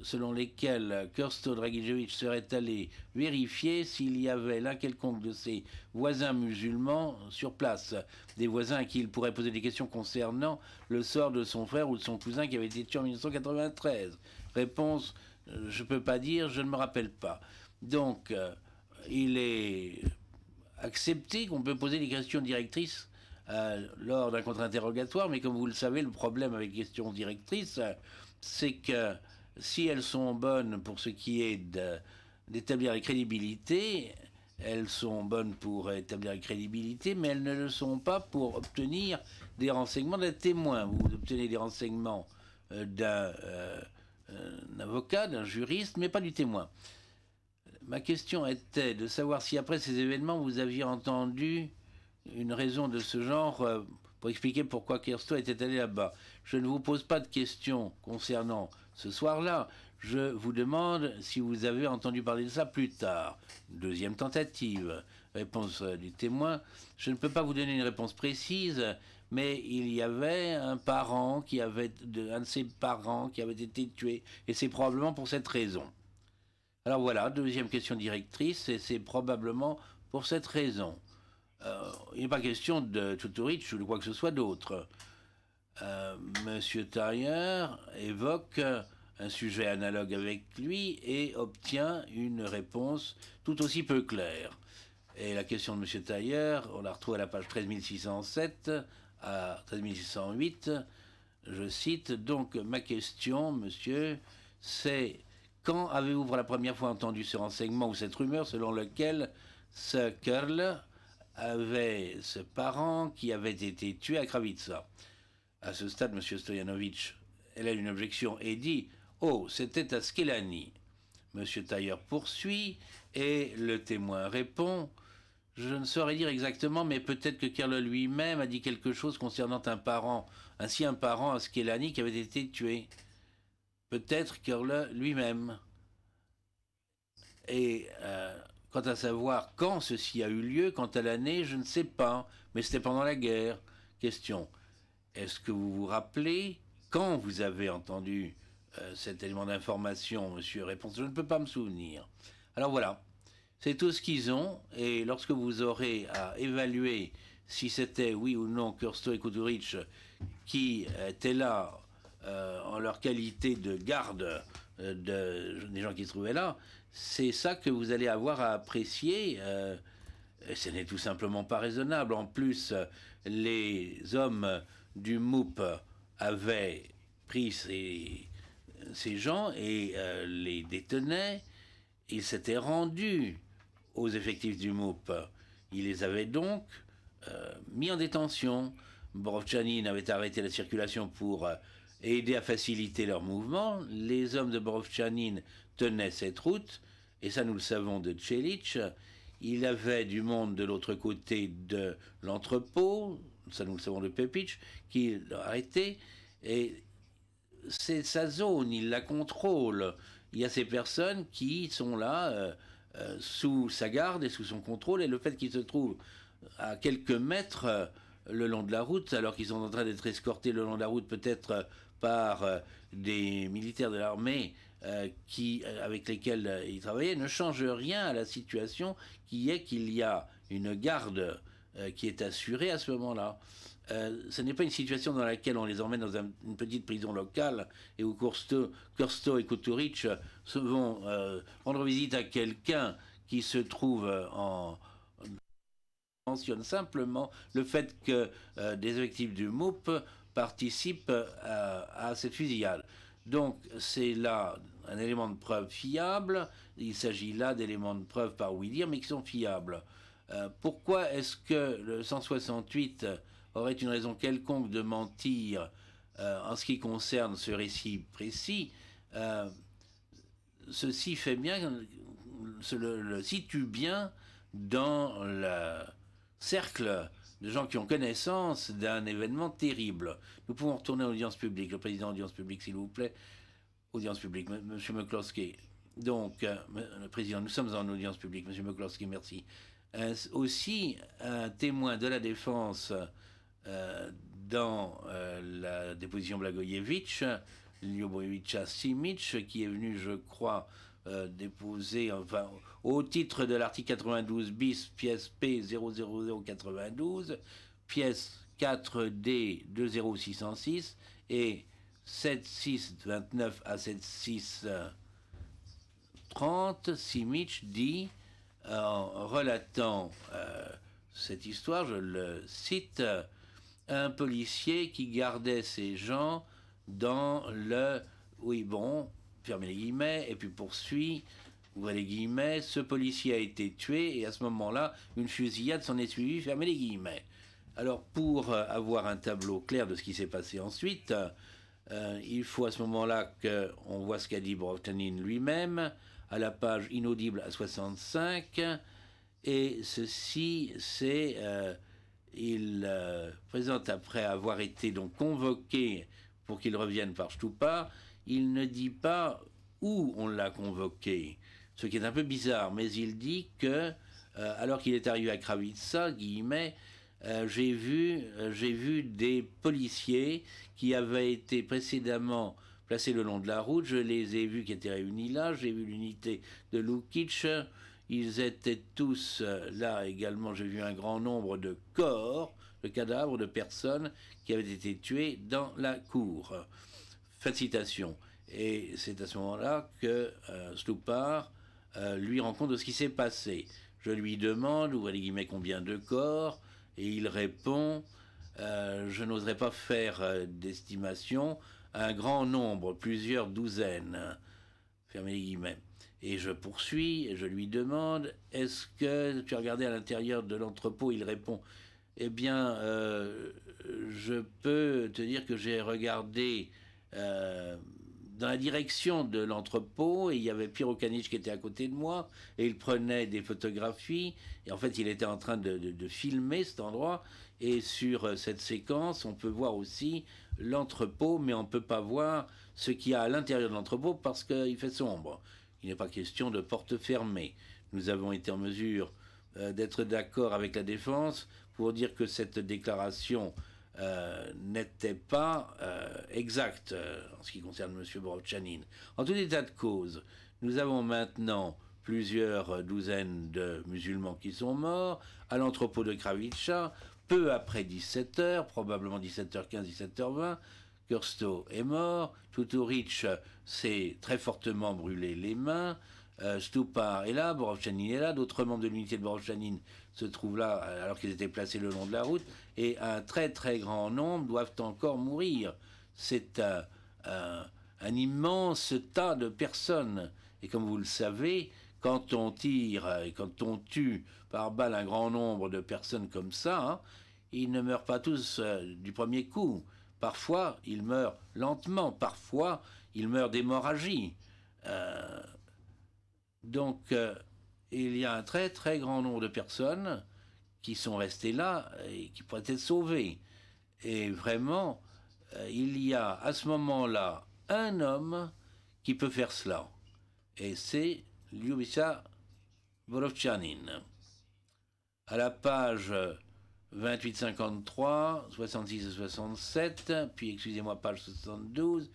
selon lesquels Krsto Dragičević serait allé vérifier s'il y avait l'un quelconque de ses voisins musulmans sur place, des voisins à qui il pourrait poser des questions concernant le sort de son frère ou de son cousin qui avait été tué en 1993? Réponse, je ne peux pas dire, je ne me rappelle pas. Donc, il est accepté qu'on peut poser des questions directrices lors d'un contre-interrogatoire, mais comme vous le savez, le problème avec les questions directrices, c'est que si elles sont bonnes pour ce qui est d'établir la crédibilité, elles sont bonnes pour établir la crédibilité, mais elles ne le sont pas pour obtenir des renseignements d'un témoin. Vous obtenez des renseignements d'un avocat, d'un juriste, mais pas du témoin. Ma question était de savoir si après ces événements, vous aviez entendu une raison de ce genre pour expliquer pourquoi Krsto était allé là-bas. Je ne vous pose pas de questions concernant ce soir-là. Je vous demande si vous avez entendu parler de ça plus tard. Deuxième tentative. Réponse du témoin. Je ne peux pas vous donner une réponse précise, mais il y avait un parent un de ses parents qui avait été tué, et c'est probablement pour cette raison. Alors voilà, deuxième question directrice, et c'est probablement pour cette raison. Il n'est pas question de Čutorić ou de quoi que ce soit d'autre. Monsieur Thayer évoque un sujet analogue avec lui et obtient une réponse tout aussi peu claire. Et la question de Monsieur Thayer, on la retrouve à la page 13607 à 13608. Je cite, donc ma question, monsieur, c'est: quand avez-vous pour la première fois entendu ce renseignement ou cette rumeur selon lequel ce Kerl avait ce parent qui avait été tué à Kravitsa? À ce stade, M. Stojanovic élève une objection et dit: oh, c'était à Skelani. M. Thayer poursuit et le témoin répond: je ne saurais dire exactement, mais peut-être que Kerl lui-même a dit quelque chose concernant un parent à Skelani qui avait été tué. Peut-être Kerl lui-même. Et quant à savoir quand ceci a eu lieu, quant à l'année, je ne sais pas, mais c'était pendant la guerre. Question, est-ce que vous vous rappelez quand vous avez entendu cet élément d'information, monsieur? Réponse, je ne peux pas me souvenir. Alors voilà, c'est tout ce qu'ils ont, et lorsque vous aurez à évaluer si c'était oui ou non Krsto et Čutorić qui étaient là en leur qualité de garde des gens qui se trouvaient là, c'est ça que vous allez avoir à apprécier. Et ce n'est tout simplement pas raisonnable. En plus, les hommes du MUP avaient pris ces gens et les détenaient. Ils s'étaient rendus aux effectifs du MOUP. Ils les avaient donc mis en détention. Borovtchanin avait arrêté la circulation pour aider à faciliter leur mouvement. Les hommes de Borovtchanin tenaient cette route, et ça nous le savons de Tchelitch. Il avait du monde de l'autre côté de l'entrepôt, ça nous le savons de Pepitch, qui l'a arrêté, et c'est sa zone, il la contrôle. Il y a ces personnes qui sont là sous sa garde et sous son contrôle, et le fait qu'ils se trouvent à quelques mètres le long de la route, alors qu'ils sont en train d'être escortés le long de la route, peut-être par des militaires de l'armée avec lesquels ils travaillaient, ne change rien à la situation qui est qu'il y a une garde qui est assurée à ce moment-là. Ce n'est pas une situation dans laquelle on les emmène dans une petite prison locale et où Kursto et Kuturic vont rendre visite à quelqu'un qui se trouve en... mentionne simplement le fait que des effectifs du MOUP participent à cette fusillade. Donc c'est là un élément de preuve fiable. Il s'agit là d'éléments de preuve par oui dire, mais qui sont fiables. Pourquoi est-ce que le 168 aurait une raison quelconque de mentir en ce qui concerne ce récit précis? Ceci fait bien, le situe bien dans le cercle de gens qui ont connaissance d'un événement terrible. Nous pouvons retourner à l'audience publique. Le président de l'audience publique, s'il vous plaît. Audience publique, M. McCloskey. Donc, le président, nous sommes en audience publique. M. McCloskey, merci. Aussi, un témoin de la défense dans la déposition Blagojevic, Ljubojevica Simic, qui est venu, je crois, déposer, enfin, au titre de l'article 92 bis, pièce P 00092, pièce 4D 20606 et 7629 à 7630, Simic dit, en relatant cette histoire, je le cite, un policier qui gardait ces gens dans le... Oui, bon, fermez les guillemets, et puis poursuit, ouvrez les guillemets, ce policier a été tué, et à ce moment-là, une fusillade s'en est suivie, fermez les guillemets. Alors, pour avoir un tableau clair de ce qui s'est passé ensuite, il faut à ce moment-là qu'on voit ce qu'a dit Borovtchanin lui-même, à la page inaudible à 65, et ceci, c'est... il présente, après avoir été donc convoqué pour qu'il revienne par Stupa, il ne dit pas où on l'a convoqué, ce qui est un peu bizarre, mais il dit que, alors qu'il est arrivé à Kravitsa, guillemets, j'ai vu des policiers qui avaient été précédemment placés le long de la route, je les ai vus qui étaient réunis là, j'ai vu l'unité de Lukic, ils étaient tous là également, j'ai vu un grand nombre de corps, de cadavres de personnes qui avaient été tuées dans la cour. Fin de citation. Et c'est à ce moment-là que Stupar lui rend compte de ce qui s'est passé. Je lui demande, ouvrez les guillemets, combien de corps, et il répond, je n'oserais pas faire d'estimation, un grand nombre, plusieurs douzaines. Fermez les guillemets. Et je poursuis, et je lui demande, est-ce que tu as regardé à l'intérieur de l'entrepôt? Il répond, eh bien, je peux te dire que j'ai regardé dans la direction de l'entrepôt, et il y avait Piero Canic qui était à côté de moi, et il prenait des photographies, et en fait il était en train de filmer cet endroit, et sur cette séquence on peut voir aussi l'entrepôt, mais on ne peut pas voir ce qu'il y a à l'intérieur de l'entrepôt parce qu'il fait sombre. Il n'est pas question de porte fermée. Nous avons été en mesure d'être d'accord avec la défense pour dire que cette déclaration n'était pas exacte en ce qui concerne M. Borovtchanin. En tout état de cause, nous avons maintenant plusieurs douzaines de musulmans qui sont morts à l'entrepôt de Kravitsa, peu après 17h, probablement 17h15, 17h20. Kursto est mort, Tuturic s'est très fortement brûlé les mains, Stupar est là, Borovtchanin est là, d'autres membres de l'unité de Borovtchanin se trouvent là alors qu'ils étaient placés le long de la route, et un très très grand nombre doivent encore mourir. C'est un un immense tas de personnes. Et comme vous le savez, quand on tire et quand on tue par balle un grand nombre de personnes comme ça, hein, ils ne meurent pas tous du premier coup. Parfois, ils meurent lentement. Parfois, ils meurent d'hémorragie. Donc, il y a un très très grand nombre de personnes qui sont restées là et qui pourraient être sauvées. Et vraiment, il y a à ce moment-là un homme qui peut faire cela. Et c'est Lyubisa Borovtchanin. À la page 28-53, 66 et 67, puis excusez-moi, page 72,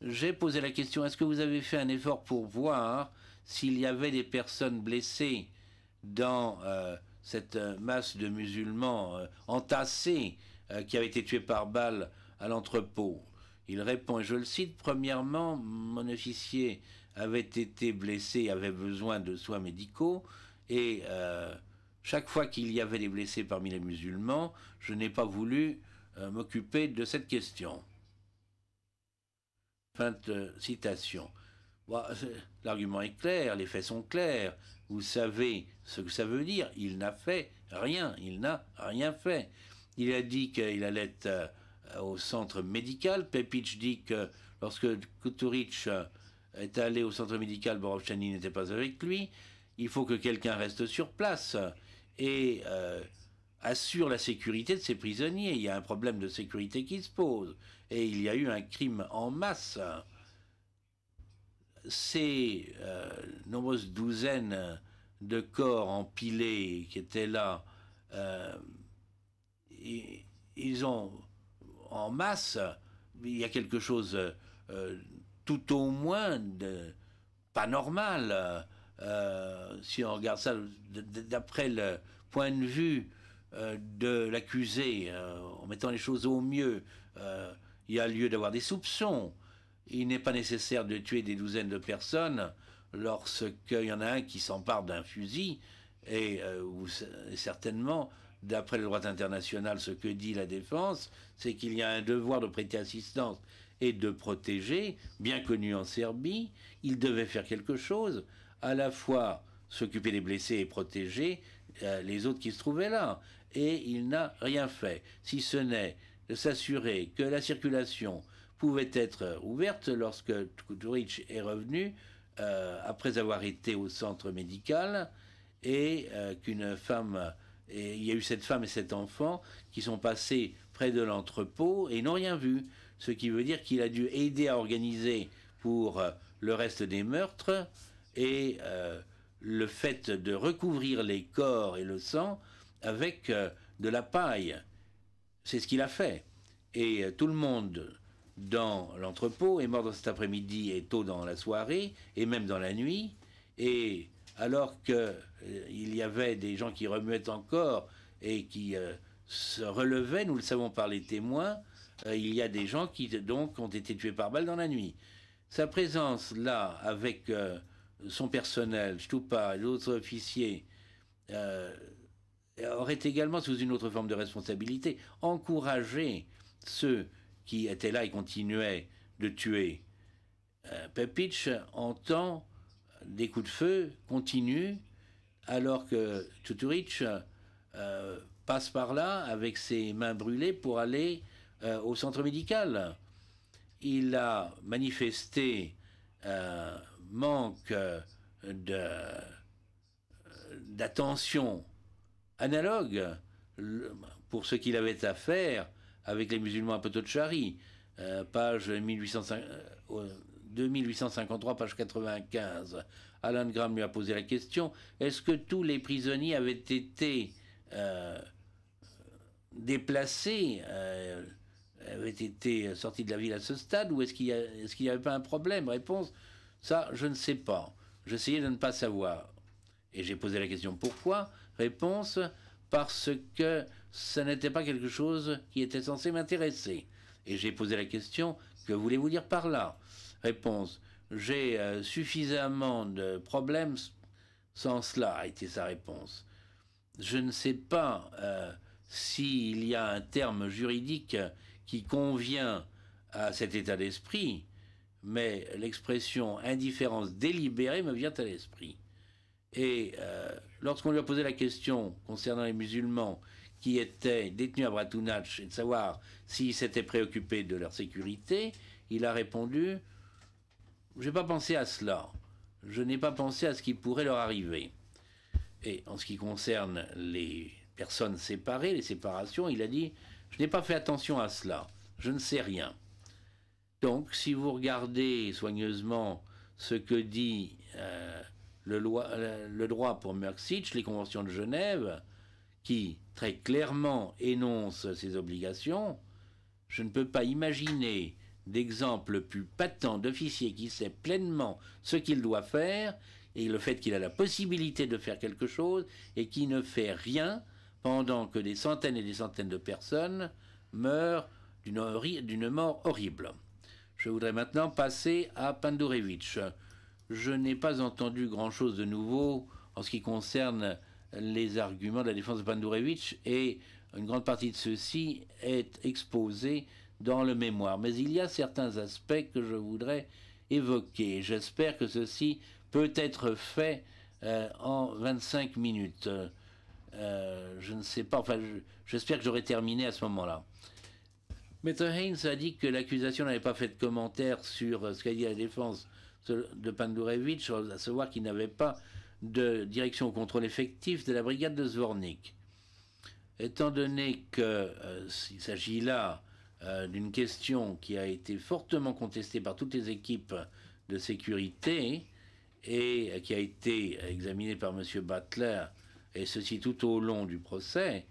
j'ai posé la question, est-ce que vous avez fait un effort pour voir s'il y avait des personnes blessées dans cette masse de musulmans entassés qui avaient été tués par balle à l'entrepôt? Il répond, et je le cite, premièrement, mon officier avait été blessé, avait besoin de soins médicaux, et chaque fois qu'il y avait des blessés parmi les musulmans, je n'ai pas voulu m'occuper de cette question. Fin de citation. Bon, l'argument est clair, les faits sont clairs. Vous savez ce que ça veut dire. Il n'a fait rien. Il n'a rien fait. Il a dit qu'il allait au centre médical. Pepic dit que lorsque Kuturic est allé au centre médical, Borovtchanin n'était pas avec lui. Il faut que quelqu'un reste sur place et assure la sécurité de ses prisonniers. Il y a un problème de sécurité qui se pose. Et il y a eu un crime en masse. Ces nombreuses douzaines de corps empilés qui étaient là, ils ont en masse, il y a quelque chose tout au moins de pas normal. Si on regarde ça d'après le point de vue de l'accusé, en mettant les choses au mieux, il y a lieu d'avoir des soupçons. Il n'est pas nécessaire de tuer des douzaines de personnes lorsqu'il y en a un qui s'empare d'un fusil, et certainement, d'après le droit international, ce que dit la défense, c'est qu'il y a un devoir de prêter assistance et de protéger, bien connu en Serbie. Il devait faire quelque chose, à la fois s'occuper des blessés et protéger les autres qui se trouvaient là. Et il n'a rien fait, si ce n'est de s'assurer que la circulation pouvait être ouverte lorsque Kuturic est revenu après avoir été au centre médical, et qu'une femme, et il y a eu cette femme et cet enfant qui sont passés près de l'entrepôt et n'ont rien vu, ce qui veut dire qu'il a dû aider à organiser pour le reste des meurtres, et le fait de recouvrir les corps et le sang avec de la paille. C'est ce qu'il a fait. Et tout le monde dans l'entrepôt est mort dans cet après-midi et tôt dans la soirée, et même dans la nuit. Et alors qu'il y avait des gens qui remuaient encore et qui se relevaient, nous le savons par les témoins, il y a des gens qui donc ont été tués par balle dans la nuit. Sa présence là, avec son personnel, Stupa et d'autres officiers, aurait également, sous une autre forme de responsabilité, encouragé ceux qui étaient là et continuaient de tuer. Pepic entend des coups de feu continus alors que Kuturic passe par là avec ses mains brûlées pour aller au centre médical. Il a manifesté manque d'attention analogue pour ce qu'il avait à faire avec les musulmans à Potocari, page 2853, page 95. Alan Graham lui a posé la question, est-ce que tous les prisonniers avaient été déplacés, avaient été sortis de la ville à ce stade, ou est-ce qu'il n'y avait pas un problème? Réponse, ça, je ne sais pas. J'essayais de ne pas savoir. Et j'ai posé la question, pourquoi? Réponse, parce que ce n'était pas quelque chose qui était censé m'intéresser. Et j'ai posé la question, que voulez-vous dire par là? Réponse, j'ai suffisamment de problèmes sans cela, a été sa réponse. Je ne sais pas s'il y a un terme juridique qui convient à cet état d'esprit, mais l'expression indifférence délibérée me vient à l'esprit. Et lorsqu'on lui a posé la question concernant les musulmans qui étaient détenus à Bratunac et de savoir s'ils s'étaient préoccupés de leur sécurité, il a répondu « Je n'ai pas pensé à cela. Je n'ai pas pensé à ce qui pourrait leur arriver. » Et en ce qui concerne les personnes séparées, les séparations, il a dit « Je n'ai pas fait attention à cela. Je ne sais rien. » Donc, si vous regardez soigneusement ce que dit le droit pour Murksitch, les conventions de Genève, qui très clairement énoncent ces obligations, je ne peux pas imaginer d'exemple plus patent d'officier qui sait pleinement ce qu'il doit faire et le fait qu'il a la possibilité de faire quelque chose et qui ne fait rien pendant que des centaines et des centaines de personnes meurent d'une mort horrible. Je voudrais maintenant passer à Pandurevich. Je n'ai pas entendu grand-chose de nouveau en ce qui concerne les arguments de la défense de Pandurevich et une grande partie de ceci est exposé dans le mémoire. Mais il y a certains aspects que je voudrais évoquer. J'espère que ceci peut être fait en 25 minutes. Je ne sais pas, enfin, j'espère que j'aurai terminé à ce moment-là. Maître Haynes a dit que l'accusation n'avait pas fait de commentaire sur ce qu'a dit la défense de Pandurevich, à savoir qu'il n'avait pas de direction au contrôle effectif de la brigade de Zvornik. Étant donné qu'il s'agit là d'une question qui a été fortement contestée par toutes les équipes de sécurité et qui a été examinée par M. Butler, et ceci tout au long du procès,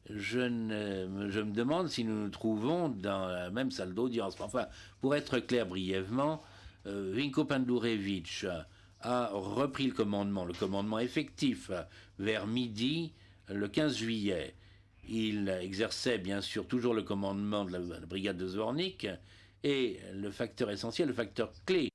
je me demande si nous nous trouvons dans la même salle d'audience. Enfin, pour être clair brièvement, Vinko Pandurevich a repris le commandement effectif vers midi le 15 juillet. Il exerçait bien sûr toujours le commandement de la brigade de Zvornik et le facteur essentiel, le facteur clé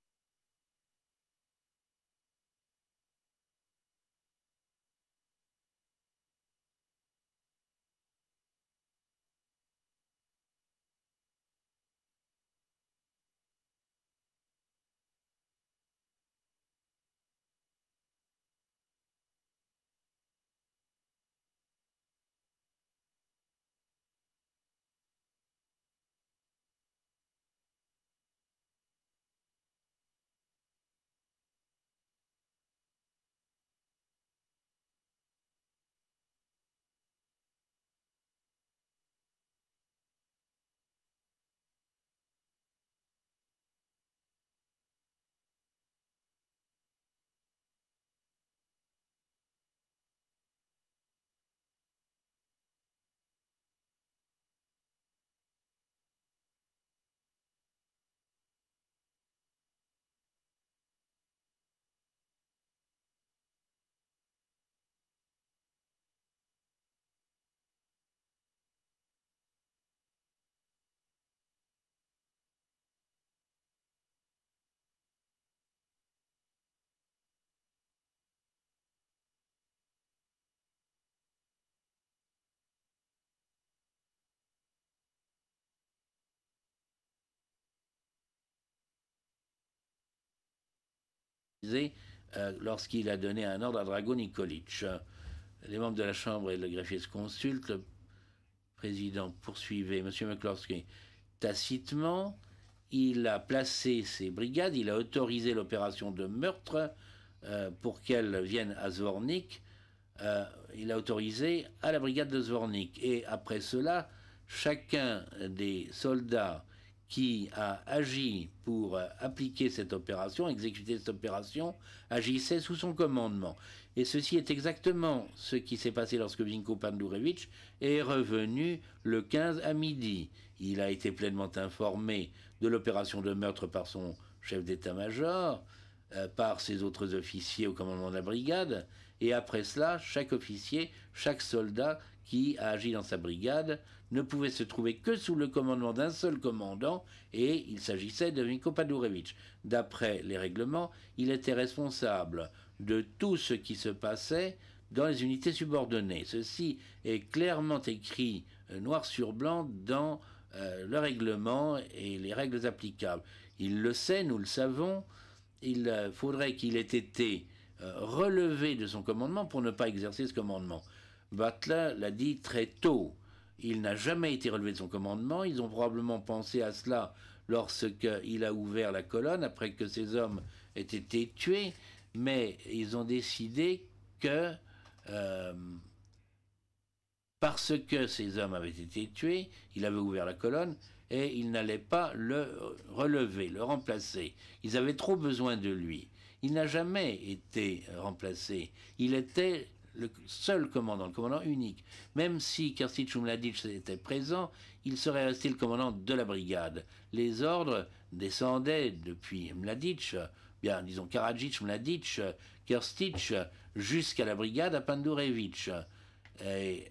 lorsqu'il a donné un ordre à Drago Nikolic. Les membres de la Chambre et le greffier se consultent. Le président poursuivait M. McCloskey tacitement. Il a placé ses brigades, il a autorisé l'opération de meurtre pour qu'elle vienne à Zvornik. Il a autorisé à la brigade de Zvornik. Et après cela, chacun des soldats qui a agi pour appliquer cette opération, exécuter cette opération, agissait sous son commandement. Et ceci est exactement ce qui s'est passé lorsque Vinko Pandurevich est revenu le 15 à midi. Il a été pleinement informé de l'opération de meurtre par son chef d'état-major, par ses autres officiers au commandement de la brigade, et après cela, chaque officier, chaque soldat qui a agi dans sa brigade ne pouvait se trouver que sous le commandement d'un seul commandant, et il s'agissait de Vinko Pandurevich. D'après les règlements, il était responsable de tout ce qui se passait dans les unités subordonnées. Ceci est clairement écrit noir sur blanc dans le règlement et les règles applicables. Il le sait, nous le savons. Il faudrait qu'il ait été relevé de son commandement pour ne pas exercer ce commandement. Butler l'a dit très tôt. Il n'a jamais été relevé de son commandement. Ils ont probablement pensé à cela lorsqu'il a ouvert la colonne, après que ces hommes aient été tués, mais ils ont décidé que, parce que ces hommes avaient été tués, il avait ouvert la colonne et il n'allait pas le relever, le remplacer. Ils avaient trop besoin de lui. Il n'a jamais été remplacé. Il était le seul commandant, le commandant unique. Même si Krstić ou Mladić était présent, il serait resté le commandant de la brigade. Les ordres descendaient depuis Mladić, bien disons Karadzic, Mladić, Krstić, jusqu'à la brigade à Pandurević. Et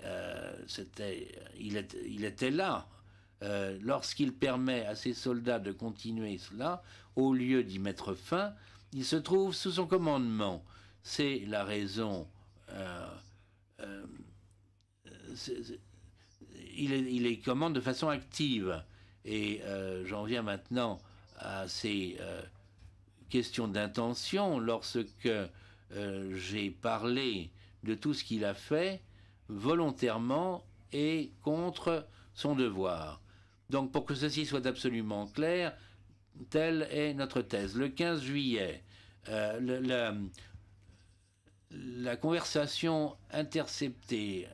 il était là. Lorsqu'il permet à ses soldats de continuer cela, au lieu d'y mettre fin, il se trouve sous son commandement. C'est la raison. Il commande de façon active. Et j'en viens maintenant à ces questions d'intention. Lorsque j'ai parlé de tout ce qu'il a fait, volontairement et contre son devoir. Donc pour que ceci soit absolument clair, telle est notre thèse. Le 15 juillet, la conversation interceptée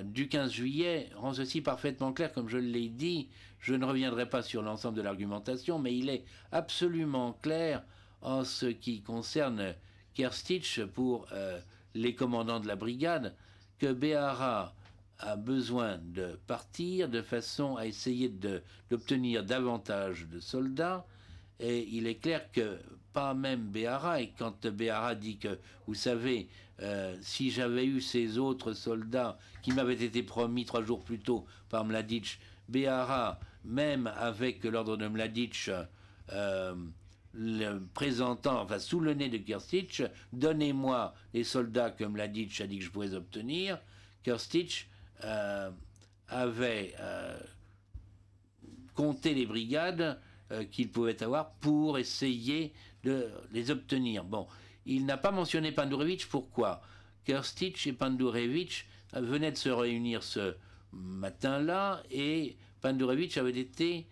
du 15 juillet rend ceci parfaitement clair. Comme je l'ai dit, je ne reviendrai pas sur l'ensemble de l'argumentation, mais il est absolument clair en ce qui concerne Krstić pour les commandants de la brigade que Beara a besoin de partir de façon à essayer d'obtenir davantage de soldats. Et il est clair que pas même Beara, et quand Beara dit que, vous savez, si j'avais eu ces autres soldats qui m'avaient été promis 3 jours plus tôt par Mladić, Beara, même avec l'ordre de Mladić, le présentant, enfin sous le nez de Krstić, donnez-moi les soldats que Mladić a dit que je pouvais obtenir. Krstić avait compté les brigades qu'il pouvait avoir pour essayer de les obtenir. Bon, il n'a pas mentionné Pandurević. Pourquoi? Krstić et Pandurević venaient de se réunir ce matin-là et Pandurević avait été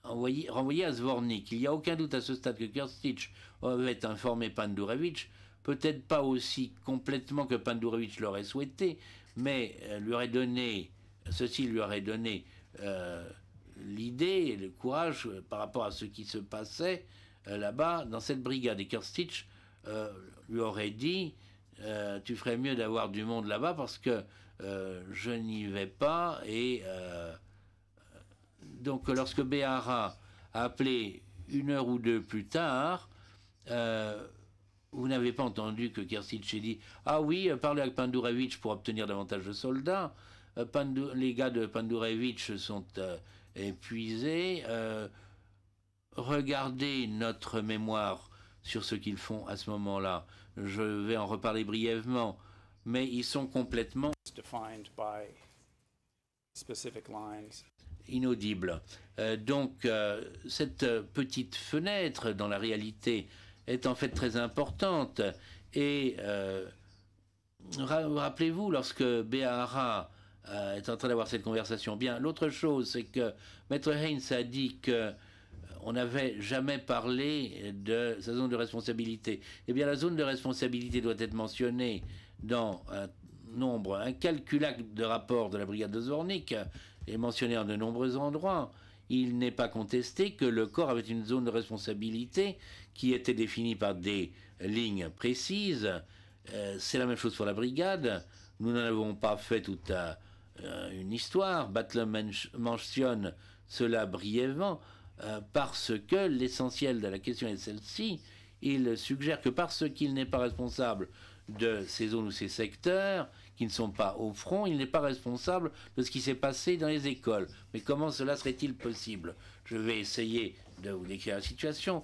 renvoyé à Zvornik. Il n'y a aucun doute à ce stade que Krstić avait informé Pandurević, peut-être pas aussi complètement que Pandurević l'aurait souhaité, mais ceci lui aurait donné l'idée et le courage par rapport à ce qui se passait là-bas dans cette brigade. Et Krstić lui aurait dit tu ferais mieux d'avoir du monde là-bas parce que je n'y vais pas. Et donc lorsque Beara a appelé 1 heure ou 2 plus tard, vous n'avez pas entendu que Krstić ait dit « Ah oui, parlez avec Pandurević pour obtenir davantage de soldats. Les gars de Pandurević sont épuisés. Regardez notre mémoire sur ce qu'ils font à ce moment-là. Je vais en reparler brièvement, mais ils sont complètement inaudibles. Donc, cette petite fenêtre dans la réalité est en fait très importante. Et rappelez-vous, lorsque Beara est en train d'avoir cette conversation, bien, l'autre chose, c'est que Maître Haynes a dit que on n'avait jamais parlé de sa zone de responsabilité. Eh bien, la zone de responsabilité doit être mentionnée dans un nombre incalculable de rapports de la brigade de Zvornik et mentionnée en de nombreux endroits. Il n'est pas contesté que le corps avait une zone de responsabilité qui était définie par des lignes précises. C'est la même chose pour la brigade. Nous n'en avons pas fait toute une histoire. Butler mentionne cela brièvement parce que l'essentiel de la question est celle-ci. Il suggère que parce qu'il n'est pas responsable de ces zones ou ces secteurs qui ne sont pas au front, il n'est pas responsable de ce qui s'est passé dans les écoles. Mais comment cela serait-il possible? Je vais essayer de vous décrire la situation.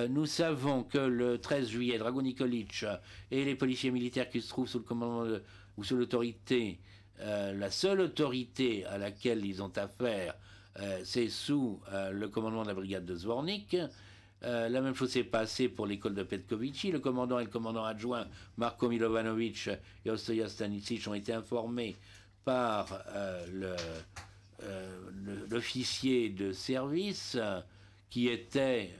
Nous savons que le 13 juillet, Drago Nikolić et les policiers militaires qui se trouvent sous le commandement ou sous l'autorité, la seule autorité à laquelle ils ont affaire c'est sous le commandement de la brigade de Zvornik. La même chose s'est passée pour l'école de Petkovici. Le commandant et le commandant adjoint Marko Milovanovic et Ostoya Stanisic ont été informés par l'officier de service qui était,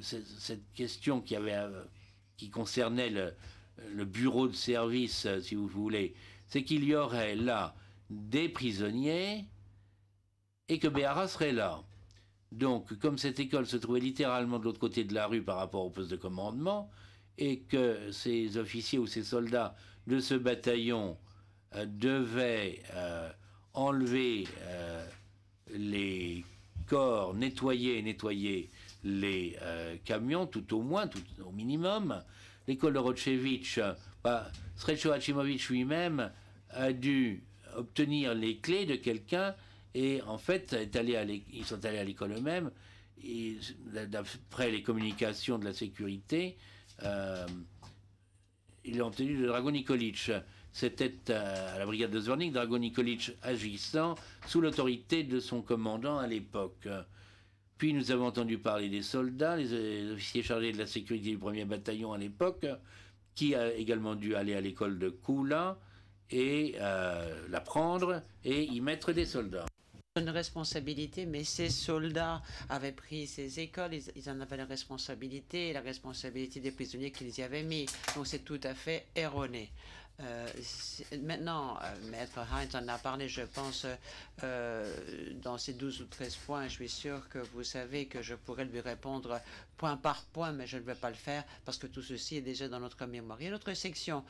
cette question qui concernait le bureau de service, si vous voulez, c'est qu'il y aurait là des prisonniers et que Béhara serait là. Donc, comme cette école se trouvait littéralement de l'autre côté de la rue par rapport au poste de commandement, et que ces officiers ou ces soldats de ce bataillon devaient enlever les corps, nettoyer les camions, tout au moins, tout au minimum, l'école de Rochevich, Srećko Hachimović lui-même a dû obtenir les clés de quelqu'un. Et en fait, ils sont allés à l'école eux-mêmes. D'après les communications de la sécurité, ils l'ont obtenu de Drago Nikolic. C'était à la brigade de Zvornik, Drago Nikolic agissant sous l'autorité de son commandant à l'époque. Puis nous avons entendu parler des soldats, les officiers chargés de la sécurité du 1er bataillon à l'époque, qui a également dû aller à l'école de Kula et la prendre et y mettre des soldats. Une responsabilité, mais ces soldats avaient pris ces écoles, ils en avaient la responsabilité des prisonniers qu'ils y avaient mis. Donc c'est tout à fait erroné. Maintenant, Maître Heinz en a parlé, je pense, dans ces 12 ou 13 points. Je suis sûr que vous savez que je pourrais lui répondre point par point, mais je ne vais pas le faire parce que tout ceci est déjà dans notre mémoire. Il y a une autre section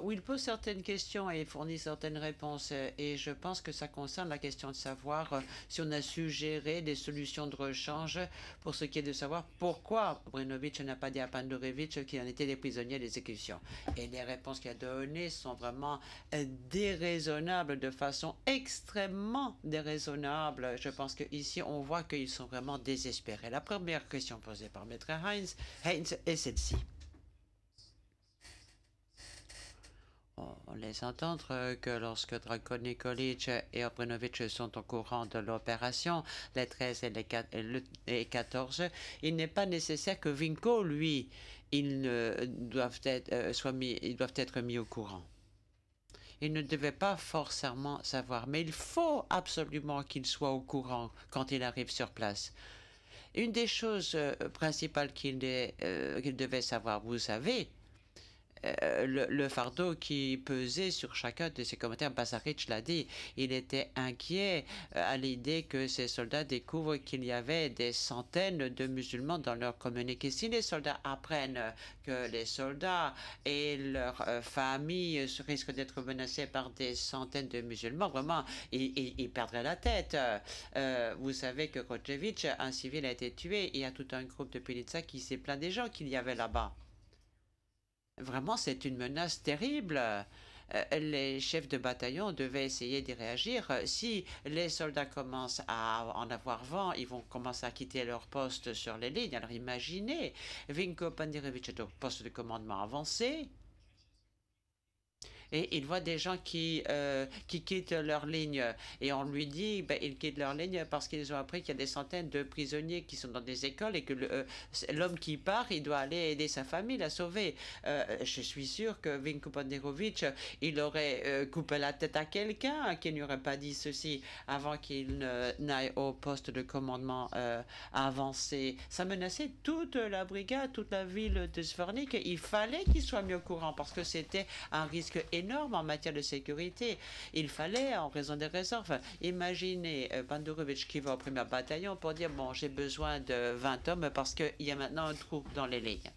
où il pose certaines questions et fournit certaines réponses. Et je pense que ça concerne la question de savoir si on a suggéré des solutions de rechange pour ce qui est de savoir pourquoi Obrenovic n'a pas dit à Pandurevic qu'il en était des prisonniers d'exécution. Et les réponses qu'il a données sont vraiment déraisonnables, de façon extrêmement déraisonnable. Je pense qu'ici, on voit qu'ils sont vraiment désespérés. La première question posée par Maître Heinz est celle-ci. On laisse entendre que lorsque Drago Nikolic et Obrenovic sont au courant de l'opération, les 13 et 14, il n'est pas nécessaire que Vinko, lui, ils doivent être mis au courant. Il ne devait pas forcément savoir, mais il faut absolument qu'il soit au courant quand il arrive sur place. Une des choses principales qu'il devait savoir, vous savez, le fardeau qui pesait sur chacun de ses commentaires, Basarich l'a dit, il était inquiet à l'idée que ces soldats découvrent qu'il y avait des centaines de musulmans dans leur communauté. Si les soldats apprennent que les soldats et leurs familles risquent d'être menacés par des centaines de musulmans, vraiment, ils perdraient la tête. Vous savez que Rochevich, un civil, a été tué. Il y a tout un groupe de Pilitsa qui s'est plaint des gens qu'il y avait là-bas. Vraiment, c'est une menace terrible. Les chefs de bataillon devaient essayer d'y réagir. Si les soldats commencent à en avoir vent, ils vont commencer à quitter leur poste sur les lignes. Alors imaginez, Vinko Pandirevic est au poste de commandement avancé. Et il voit des gens qui quittent leur ligne. Et on lui dit, ils quittent leur ligne parce qu'ils ont appris qu'il y a des centaines de prisonniers qui sont dans des écoles et que l'homme qui part, il doit aller aider sa famille, la sauver. Je suis sûr que Vinko Pandirevic, il aurait coupé la tête à quelqu'un qui n'aurait pas dit ceci avant qu'il n'aille au poste de commandement avancé. Ça menaçait toute la brigade, toute la ville de Zvornik. Il fallait qu'il soit mis au courant parce que c'était un risque énorme en matière de sécurité. Il fallait, en raison des réserves, imaginez Pandurevic qui va au 1er bataillon pour dire, bon, j'ai besoin de 20 hommes parce qu'il y a maintenant un trou dans les lignes.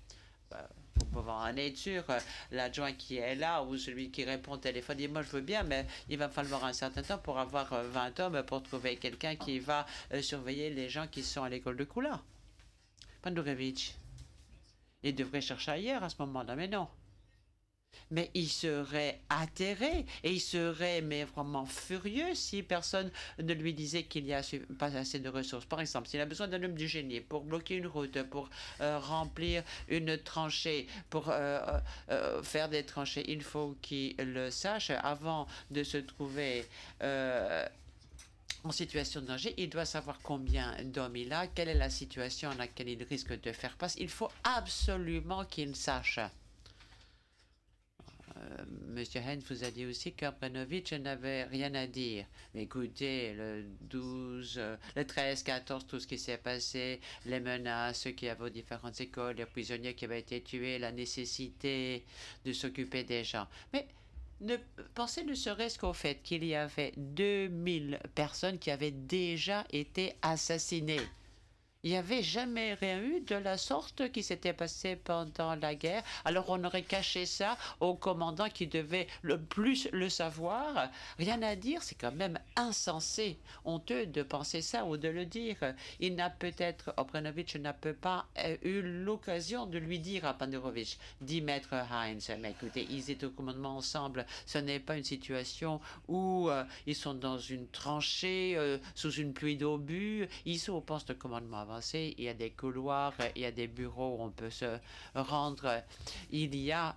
Vous pouvez en être sûr, l'adjoint qui est là ou celui qui répond au téléphone dit, moi je veux bien, mais il va falloir un certain temps pour avoir 20 hommes pour trouver quelqu'un qui va surveiller les gens qui sont à l'école de Kula. Pandurevic, il devrait chercher ailleurs à ce moment-là, mais non. Mais il serait atterré et il serait vraiment furieux si personne ne lui disait qu'il n'y a pas assez de ressources. Par exemple, s'il a besoin d'un homme du génie pour bloquer une route, pour remplir une tranchée, pour faire des tranchées, il faut qu'il le sache avant de se trouver en situation de danger, il doit savoir combien d'hommes il a, quelle est la situation à laquelle il risque de faire face. Il faut absolument qu'il sache. Monsieur Heinz vous a dit aussi qu'Abramovich n'avait rien à dire. Mais écoutez, le 12, le 13, 14, tout ce qui s'est passé, les menaces, ceux qui avaient aux différentes écoles, les prisonniers qui avaient été tués, la nécessité de s'occuper des gens. Mais pensez ne serait-ce qu'au fait qu'il y avait 2000 personnes qui avaient déjà été assassinées. Il n'y avait jamais rien eu de la sorte qui s'était passé pendant la guerre. Alors on aurait caché ça au commandant qui devait le plus le savoir. Rien à dire, c'est quand même insensé, honteux de penser ça ou de le dire. Il n'a peut-être, Obrenovic n'a peut pas eu l'occasion de lui dire à Panderovitch, dit Maître Heinz, mais écoutez, ils étaient au commandement ensemble. Ce n'est pas une situation où ils sont dans une tranchée, sous une pluie d'obus. Ils sont au poste de commandement avancé. Il y a des couloirs, il y a des bureaux où on peut se rendre. Il y a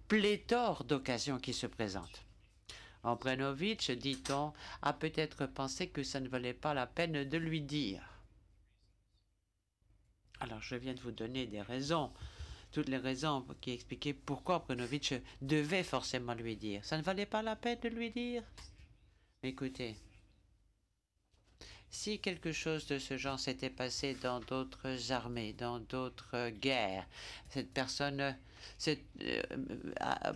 pléthore d'occasions qui se présentent. Obrenovic, dit-on, a peut-être pensé que ça ne valait pas la peine de lui dire. Alors, je viens de vous donner des raisons, toutes les raisons qui expliquaient pourquoi Obrenovic devait forcément lui dire. Ça ne valait pas la peine de lui dire. Écoutez. Si quelque chose de ce genre s'était passé dans d'autres armées, dans d'autres guerres, cette personne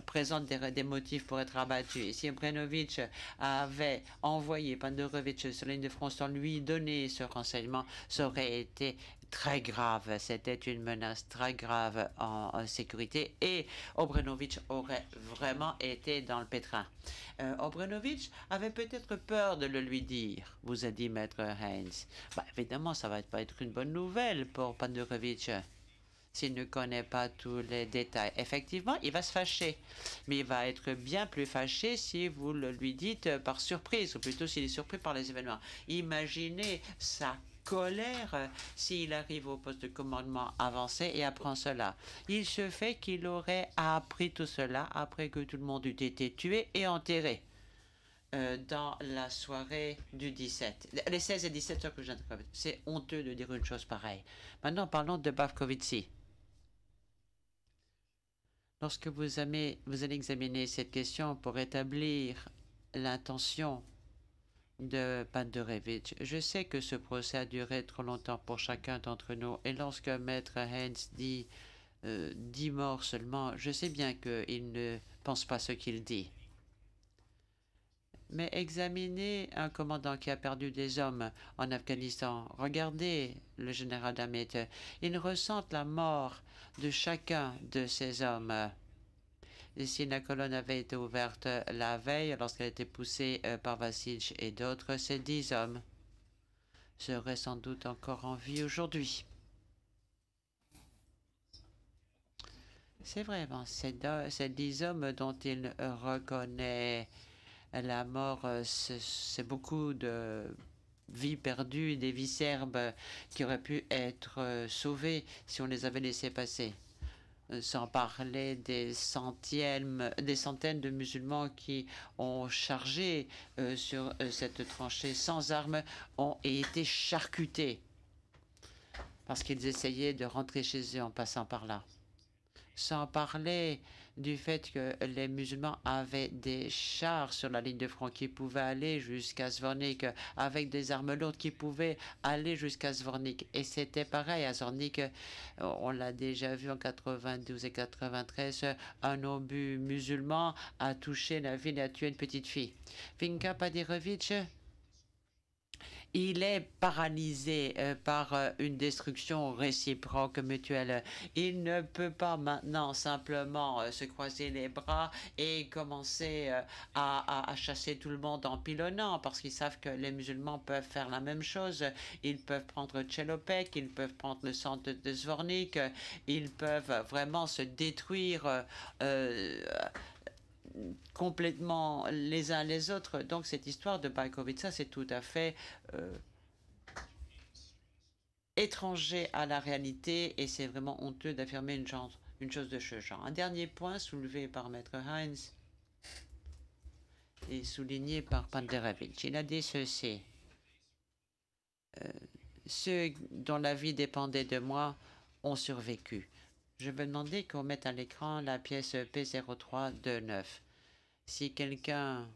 présente des motifs pour être abattue. Et si Obrenovic avait envoyé Panderovitch sur la ligne de front sans lui donner ce renseignement, ça aurait été très grave. C'était une menace très grave en sécurité et Obrenovic aurait vraiment été dans le pétrin. Obrenovic avait peut-être peur de le lui dire, vous a dit Maître Heinz. Évidemment, ça va pas être une bonne nouvelle pour Panderovitch s'il ne connaît pas tous les détails. Effectivement, il va se fâcher, mais il va être bien plus fâché si vous le lui dites par surprise, ou plutôt s'il est surpris par les événements. Imaginez sa colère s'il arrive au poste de commandement avancé et apprend cela. Il se fait qu'il aurait appris tout cela après que tout le monde eût été tué et enterré. Dans la soirée du 17. Les 16 et 17 heures que je viens de... C'est honteux de dire une chose pareille. Maintenant, parlons de Bavkovitsi. Lorsque vous allez examiner cette question pour établir l'intention de Panderovitch, je sais que ce procès a duré trop longtemps pour chacun d'entre nous. Et lorsque Maître Heinz dit 10 morts seulement, je sais bien qu'il ne pense pas ce qu'il dit. Mais examinez un commandant qui a perdu des hommes en Afghanistan. Regardez le général Damit. Il ressent la mort de chacun de ces hommes. Et si la colonne avait été ouverte la veille, lorsqu'elle était poussée par Vassilch et d'autres, ces 10 hommes seraient sans doute encore en vie aujourd'hui. C'est vrai, bon, ces 10 hommes dont il reconnaît la mort, c'est beaucoup de vies perdues, des vies serbes qui auraient pu être sauvées si on les avait laissés passer. Sans parler des centaines de musulmans qui ont chargé sur cette tranchée sans armes ont été charcutés parce qu'ils essayaient de rentrer chez eux en passant par là. Sans parler du fait que les musulmans avaient des chars sur la ligne de front qui pouvaient aller jusqu'à Zvornik, avec des armes lourdes qui pouvaient aller jusqu'à Zvornik. Et c'était pareil à Zvornik, on l'a déjà vu en 92 et 93, un obus musulman a touché la ville et a tué une petite fille. Vinka Panderovitch, il est paralysé par une destruction réciproque mutuelle. Il ne peut pas maintenant simplement se croiser les bras et commencer à chasser tout le monde en pilonnant, parce qu'ils savent que les musulmans peuvent faire la même chose. Ils peuvent prendre Tchelopek, ils peuvent prendre le centre de Zvornik, ils peuvent vraiment se détruire complètement les uns les autres. Donc cette histoire de Bajkovica, c'est tout à fait étranger à la réalité et c'est vraiment honteux d'affirmer une chose de ce genre. Un dernier point soulevé par Maître Heinz et souligné par Panderovitch. Il a dit ceci. ceux dont la vie dépendait de moi ont survécu. Je vais demander qu'on mette à l'écran la pièce P0329. Si quelqu'un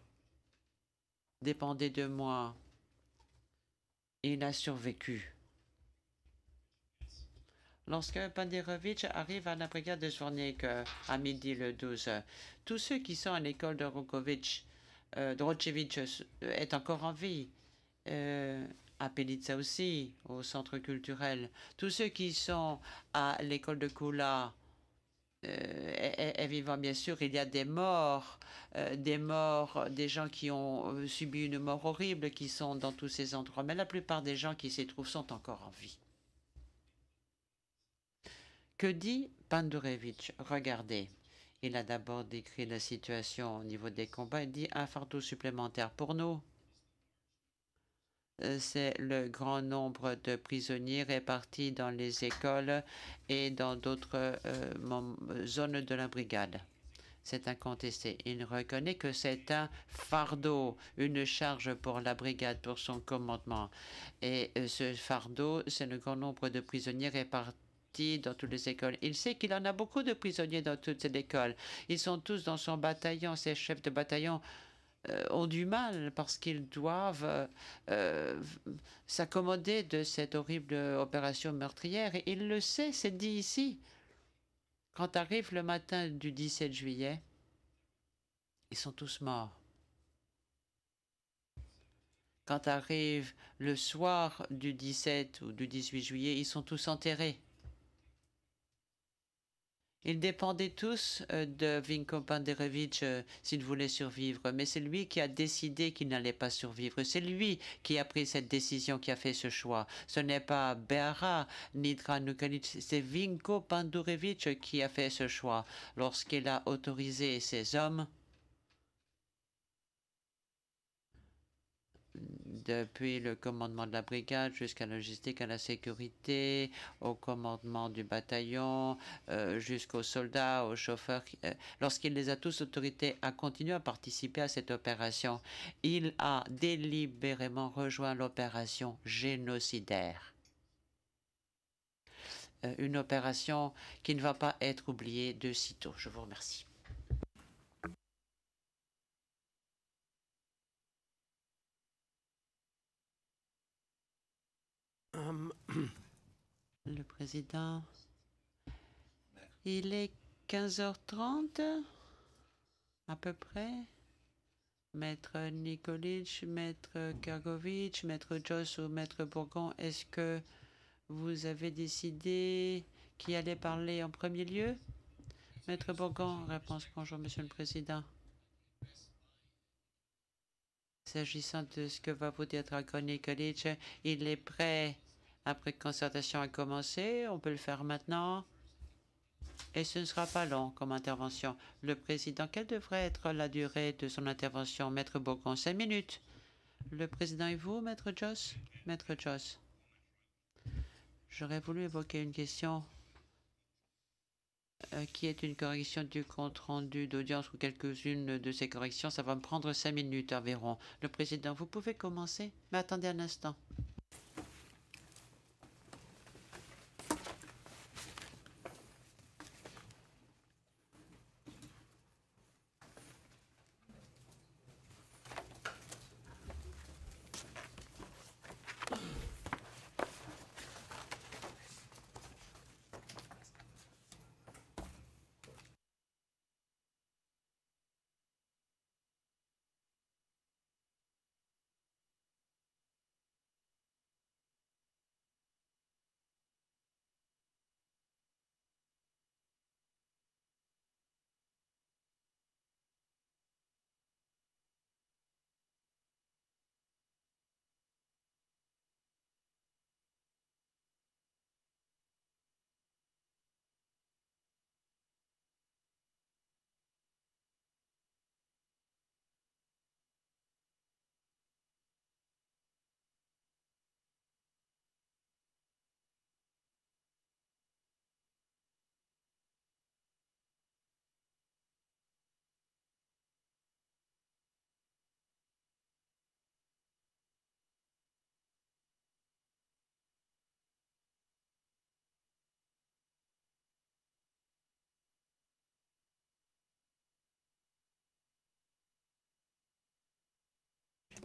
dépendait de moi, il a survécu. Lorsque Panderovitch arrive à la brigade de Zvornik à midi le 12, tous ceux qui sont à l'école de Rochevitch est encore en vie. À Pelitsa aussi, au centre culturel. Tous ceux qui sont à l'école de Kula est vivant, bien sûr. Il y a des morts, des gens qui ont subi une mort horrible, qui sont dans tous ces endroits. Mais la plupart des gens qui s'y trouvent sont encore en vie. Que dit Pandurevitch? Regardez. Il a d'abord décrit la situation au niveau des combats. Il dit un fardeau supplémentaire pour nous. C'est le grand nombre de prisonniers répartis dans les écoles et dans d'autres zones de la brigade. C'est incontesté. Il reconnaît que c'est un fardeau, une charge pour la brigade, pour son commandement. Et ce fardeau, c'est le grand nombre de prisonniers répartis dans toutes les écoles. Il sait qu'il en a beaucoup de prisonniers dans toutes ces écoles. Ils sont tous dans son bataillon. Ces chefs de bataillon ont du mal parce qu'ils doivent s'accommoder de cette horrible opération meurtrière. Et il le sait, c'est dit ici. Quand arrive le matin du 17 juillet, ils sont tous morts. Quand arrive le soir du 17 ou du 18 juillet, ils sont tous enterrés. Ils dépendaient tous de Vinko Panderovitch s'ils voulaient survivre, mais c'est lui qui a décidé qu'il n'allait pas survivre. C'est lui qui a pris cette décision, qui a fait ce choix. Ce n'est pas Behara ni Dranukalic, c'est Vinko Panderovitch qui a fait ce choix lorsqu'il a autorisé ses hommes depuis le commandement de la brigade jusqu'à la logistique, à la sécurité, au commandement du bataillon, jusqu'aux soldats, aux chauffeurs. Lorsqu'il les a tous autorisés à continuer à participer à cette opération, il a délibérément rejoint l'opération génocidaire. Une opération qui ne va pas être oubliée de sitôt. Je vous remercie. Le président, il est 15h30 à peu près. Maître Nikolic, Maître Kargovitch, Maître Joss ou Maître Bourgon, est-ce que vous avez décidé qui allait parler en premier lieu? Maître Bourgon, réponse: bonjour Monsieur le Président. S'agissant de ce que va vous dire Drago Nikolic, il est prêt. Après que concertation a commencé, on peut le faire maintenant. Et ce ne sera pas long comme intervention. Le président, quelle devrait être la durée de son intervention? Maître Bourgon, 5 minutes. Le président et vous, Maître Joss? Maître Joss. J'aurais voulu évoquer une question qui est une correction du compte-rendu d'audience ou quelques-unes de ces corrections. Ça va me prendre 5 minutes environ. Le président, vous pouvez commencer? Mais attendez un instant.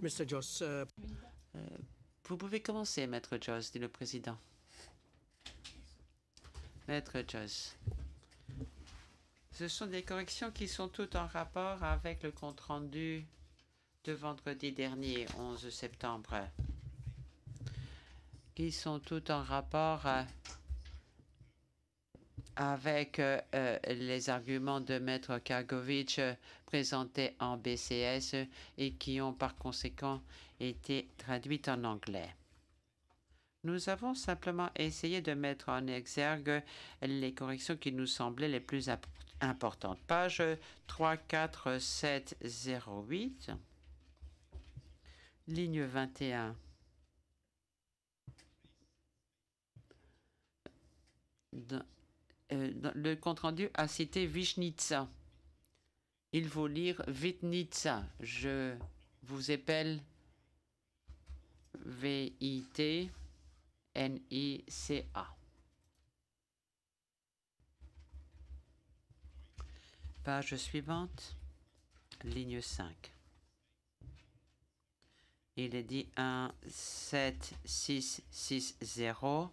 Mr. Joss, Vous pouvez commencer, Maître Joss, dit le président. Maître Joss. Ce sont des corrections qui sont toutes en rapport avec le compte-rendu de vendredi dernier, 11 septembre, qui sont toutes en rapport avec les arguments de Maître Kargovic présentés en BCS et qui ont par conséquent été traduites en anglais. Nous avons simplement essayé de mettre en exergue les corrections qui nous semblaient les plus importantes. Page 34708, ligne 21. Le compte-rendu a cité Vishnitsa. Il faut lire Vitnitsa. Je vous appelle VITNICA. Page suivante, ligne 5. Il est dit 17660.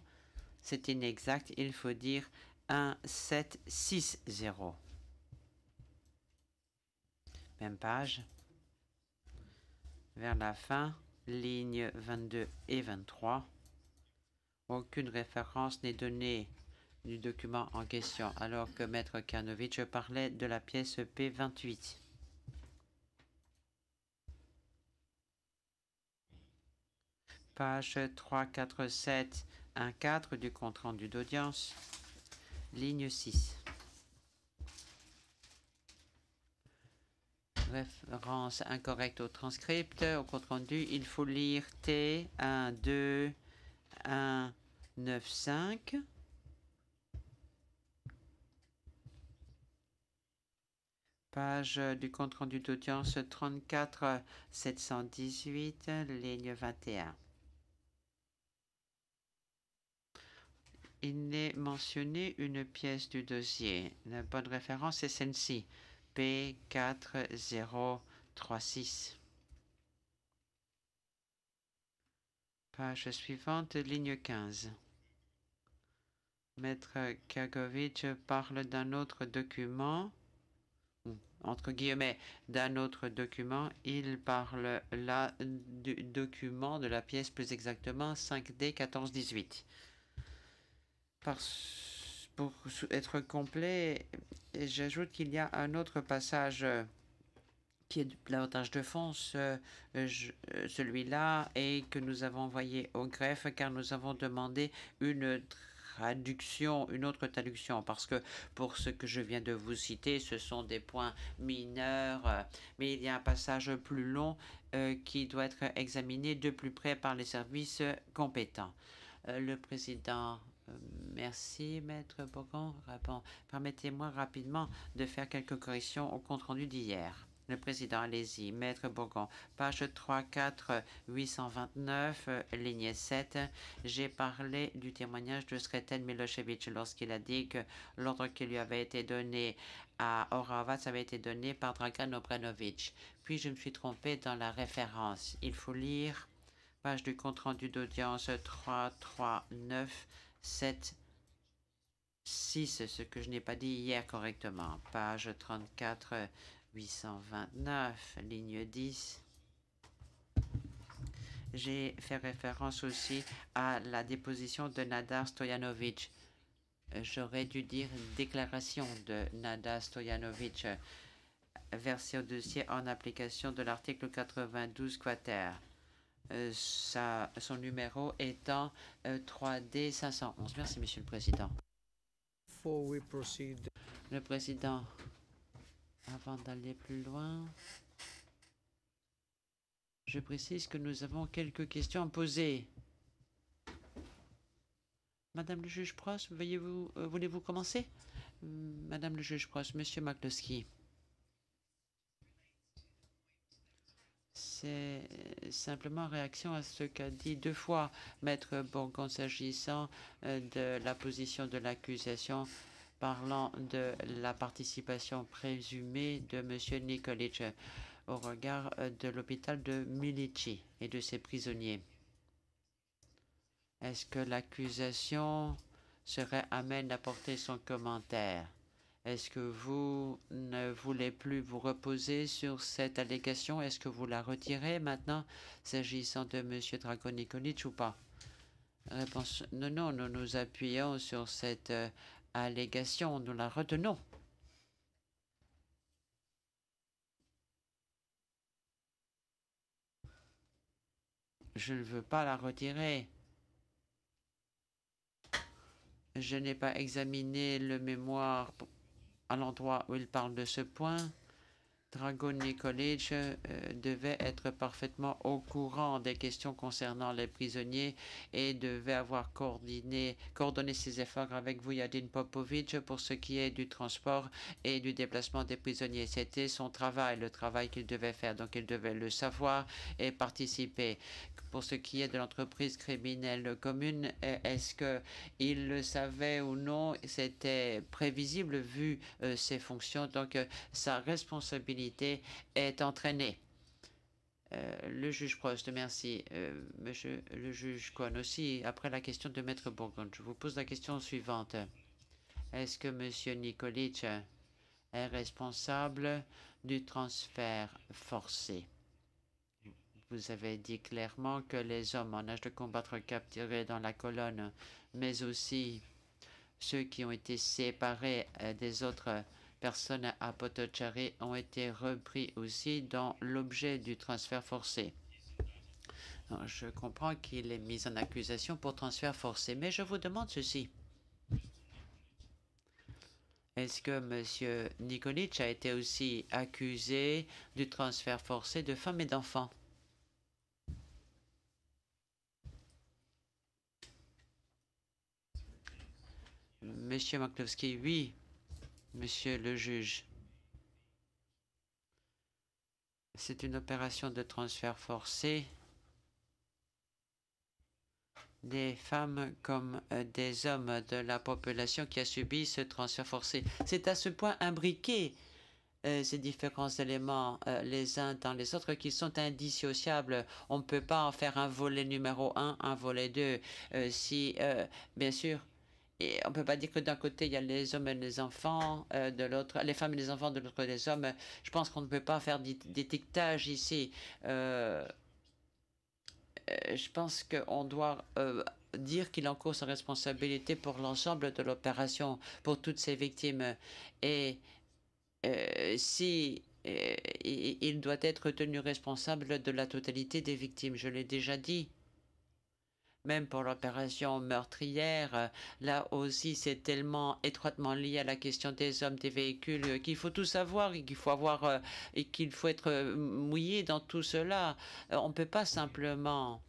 C'est inexact. Il faut dire 1760. Même page. Vers la fin, lignes 22 et 23. Aucune référence n'est donnée du document en question, alors que Maître Karnovic parlait de la pièce P28. Page 34714 du compte-rendu d'audience, ligne 6. Référence incorrecte au transcript. Au compte-rendu, il faut lire T12195. Page du compte-rendu d'audience 34718, ligne 21. Il n'est mentionné une pièce du dossier. La bonne référence est celle-ci, P4036. Page suivante, ligne 15. Maître Kargovic parle d'un autre document, entre guillemets, d'un autre document. Il parle là du document de la pièce, plus exactement 5D 1418. Pour être complet, j'ajoute qu'il y a un autre passage qui est davantage de fond, celui-là, et que nous avons envoyé au greffe car nous avons demandé une autre traduction, parce que pour ce que je viens de vous citer, ce sont des points mineurs, mais il y a un passage plus long qui doit être examiné de plus près par les services compétents. Le président... Merci, Maître Bourgon. Permettez-moi rapidement de faire quelques corrections au compte-rendu d'hier. Le président, allez-y. Maître Bourgon, page 34829, ligne 7. J'ai parlé du témoignage de Sreten Milosevic lorsqu'il a dit que l'ordre qui lui avait été donné à Horowitz avait été donné par Dragan Obrenovic. Puis je me suis trompé dans la référence. Il faut lire page du compte-rendu d'audience 33976, ce que je n'ai pas dit hier correctement. Page 34829, ligne 10. J'ai fait référence aussi à la déposition de Nadar Stojanovic. J'aurais dû dire déclaration de Nadar Stojanovic, versée au dossier en application de l'article 92 quater. Son numéro étant 3D 511. Merci, Monsieur le Président. Le Président, avant d'aller plus loin, je précise que nous avons quelques questions à poser. Madame le juge Prost, voulez-vous commencer? Madame le juge Prost, Monsieur McCloskey. C'est simplement en réaction à ce qu'a dit deux fois Maître Bourgon s'agissant de la position de l'accusation, parlant de la participation présumée de M. Nikolic. au regard de l'hôpital de Milici et de ses prisonniers. Est-ce que l'accusation serait amène à porter son commentaire? Est-ce que vous ne voulez plus vous reposer sur cette allégation? Est-ce que vous la retirez maintenant, s'agissant de M. Drago Nikolic ou pas? Réponse non, non, nous nous appuyons sur cette allégation, nous la retenons. Je ne veux pas la retirer. Je n'ai pas examiné le mémoire à l'endroit où il parle de ce point. Drago Nikolic devait être parfaitement au courant des questions concernant les prisonniers et devait avoir coordonné ses efforts avec Vujadin Popovic pour ce qui est du transport et du déplacement des prisonniers. C'était son travail, le travail qu'il devait faire. Donc il devait le savoir et participer. Pour ce qui est de l'entreprise criminelle commune, est-ce qu'il le savait ou non? C'était prévisible vu ses fonctions. Donc sa responsabilité est entraînée. Le juge Prost, merci. Monsieur le juge Cohen aussi, après la question de Maître Bourgogne, je vous pose la question suivante. Est-ce que Monsieur Nikolic est responsable du transfert forcé? Vous avez dit clairement que les hommes en âge de combattre capturés dans la colonne, mais aussi ceux qui ont été séparés des autres personnes à Potocari ont été repris aussi dans l'objet du transfert forcé. Alors, je comprends qu'il est mis en accusation pour transfert forcé, mais je vous demande ceci. Est-ce que M. Nikolic a été aussi accusé du transfert forcé de femmes et d'enfants? Monsieur Maklowski, oui, monsieur le juge. C'est une opération de transfert forcé des femmes comme des hommes de la population qui a subi ce transfert forcé. C'est à ce point imbriqué, ces différents éléments les uns dans les autres qui sont indissociables. On ne peut pas en faire un volet numéro 1, un volet 2. Bien sûr, et on ne peut pas dire que d'un côté, il y a les hommes et les enfants, de l'autre, les femmes et les enfants, de l'autre, les hommes. Je pense qu'on ne peut pas faire d'étiquetage ici. Je pense qu'on doit dire qu'il encourt sa responsabilité pour l'ensemble de l'opération, pour toutes ces victimes. Et si il doit être tenu responsable de la totalité des victimes, je l'ai déjà dit. Même pour l'opération meurtrière, là aussi c'est tellement étroitement lié à la question des hommes, des véhicules, qu'il faut tout savoir et qu'il faut avoir et qu'il faut être mouillé dans tout cela. On ne peut pas simplement,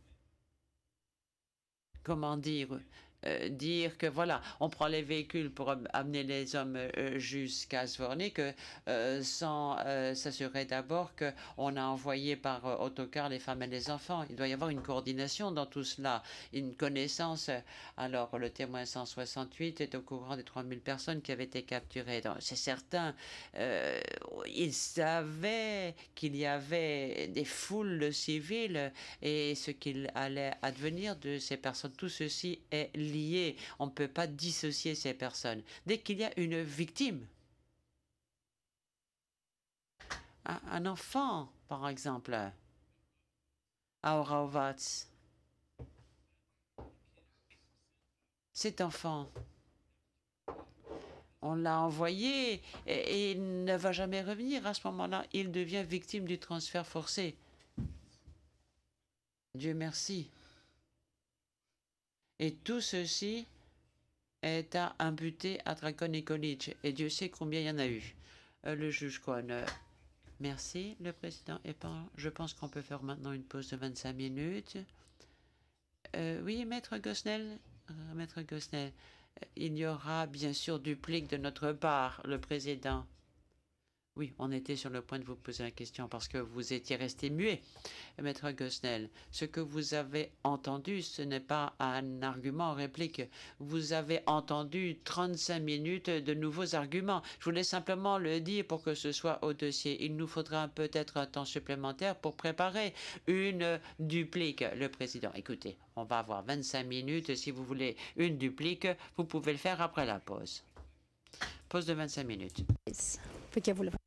comment dire que voilà, on prend les véhicules pour amener les hommes jusqu'à Zvornik sans s'assurer d'abord qu'on a envoyé par autocar les femmes et les enfants. Il doit y avoir une coordination dans tout cela, une connaissance. Alors, le témoin 168 est au courant des 3000 personnes qui avaient été capturées. C'est certain, il savait qu'il y avait des foules civiles et ce qu'il allait advenir de ces personnes. Tout ceci est lié. On ne peut pas dissocier ces personnes. Dès qu'il y a une victime, un enfant, par exemple, à Oraovac, cet enfant, on l'a envoyé et il ne va jamais revenir. À ce moment-là, il devient victime du transfert forcé. Dieu merci. Et tout ceci est à imputer à Drago Nikolic. Et Dieu sait combien il y en a eu. Le juge Cohen. Merci, le président. Et je pense qu'on peut faire maintenant une pause de 25 minutes. Oui, Maître Gosnell. Maître Gosnell. Il y aura bien sûr du plic de notre part, le président. Oui, on était sur le point de vous poser la question parce que vous étiez resté muet, Maître Gosnell. Ce que vous avez entendu, ce n'est pas un argument en réplique. Vous avez entendu 35 minutes de nouveaux arguments. Je voulais simplement le dire pour que ce soit au dossier. Il nous faudra peut-être un temps supplémentaire pour préparer une duplique. Le président, écoutez, on va avoir 25 minutes. Si vous voulez une duplique, vous pouvez le faire après la pause. Pause de 25 minutes. Fiquei a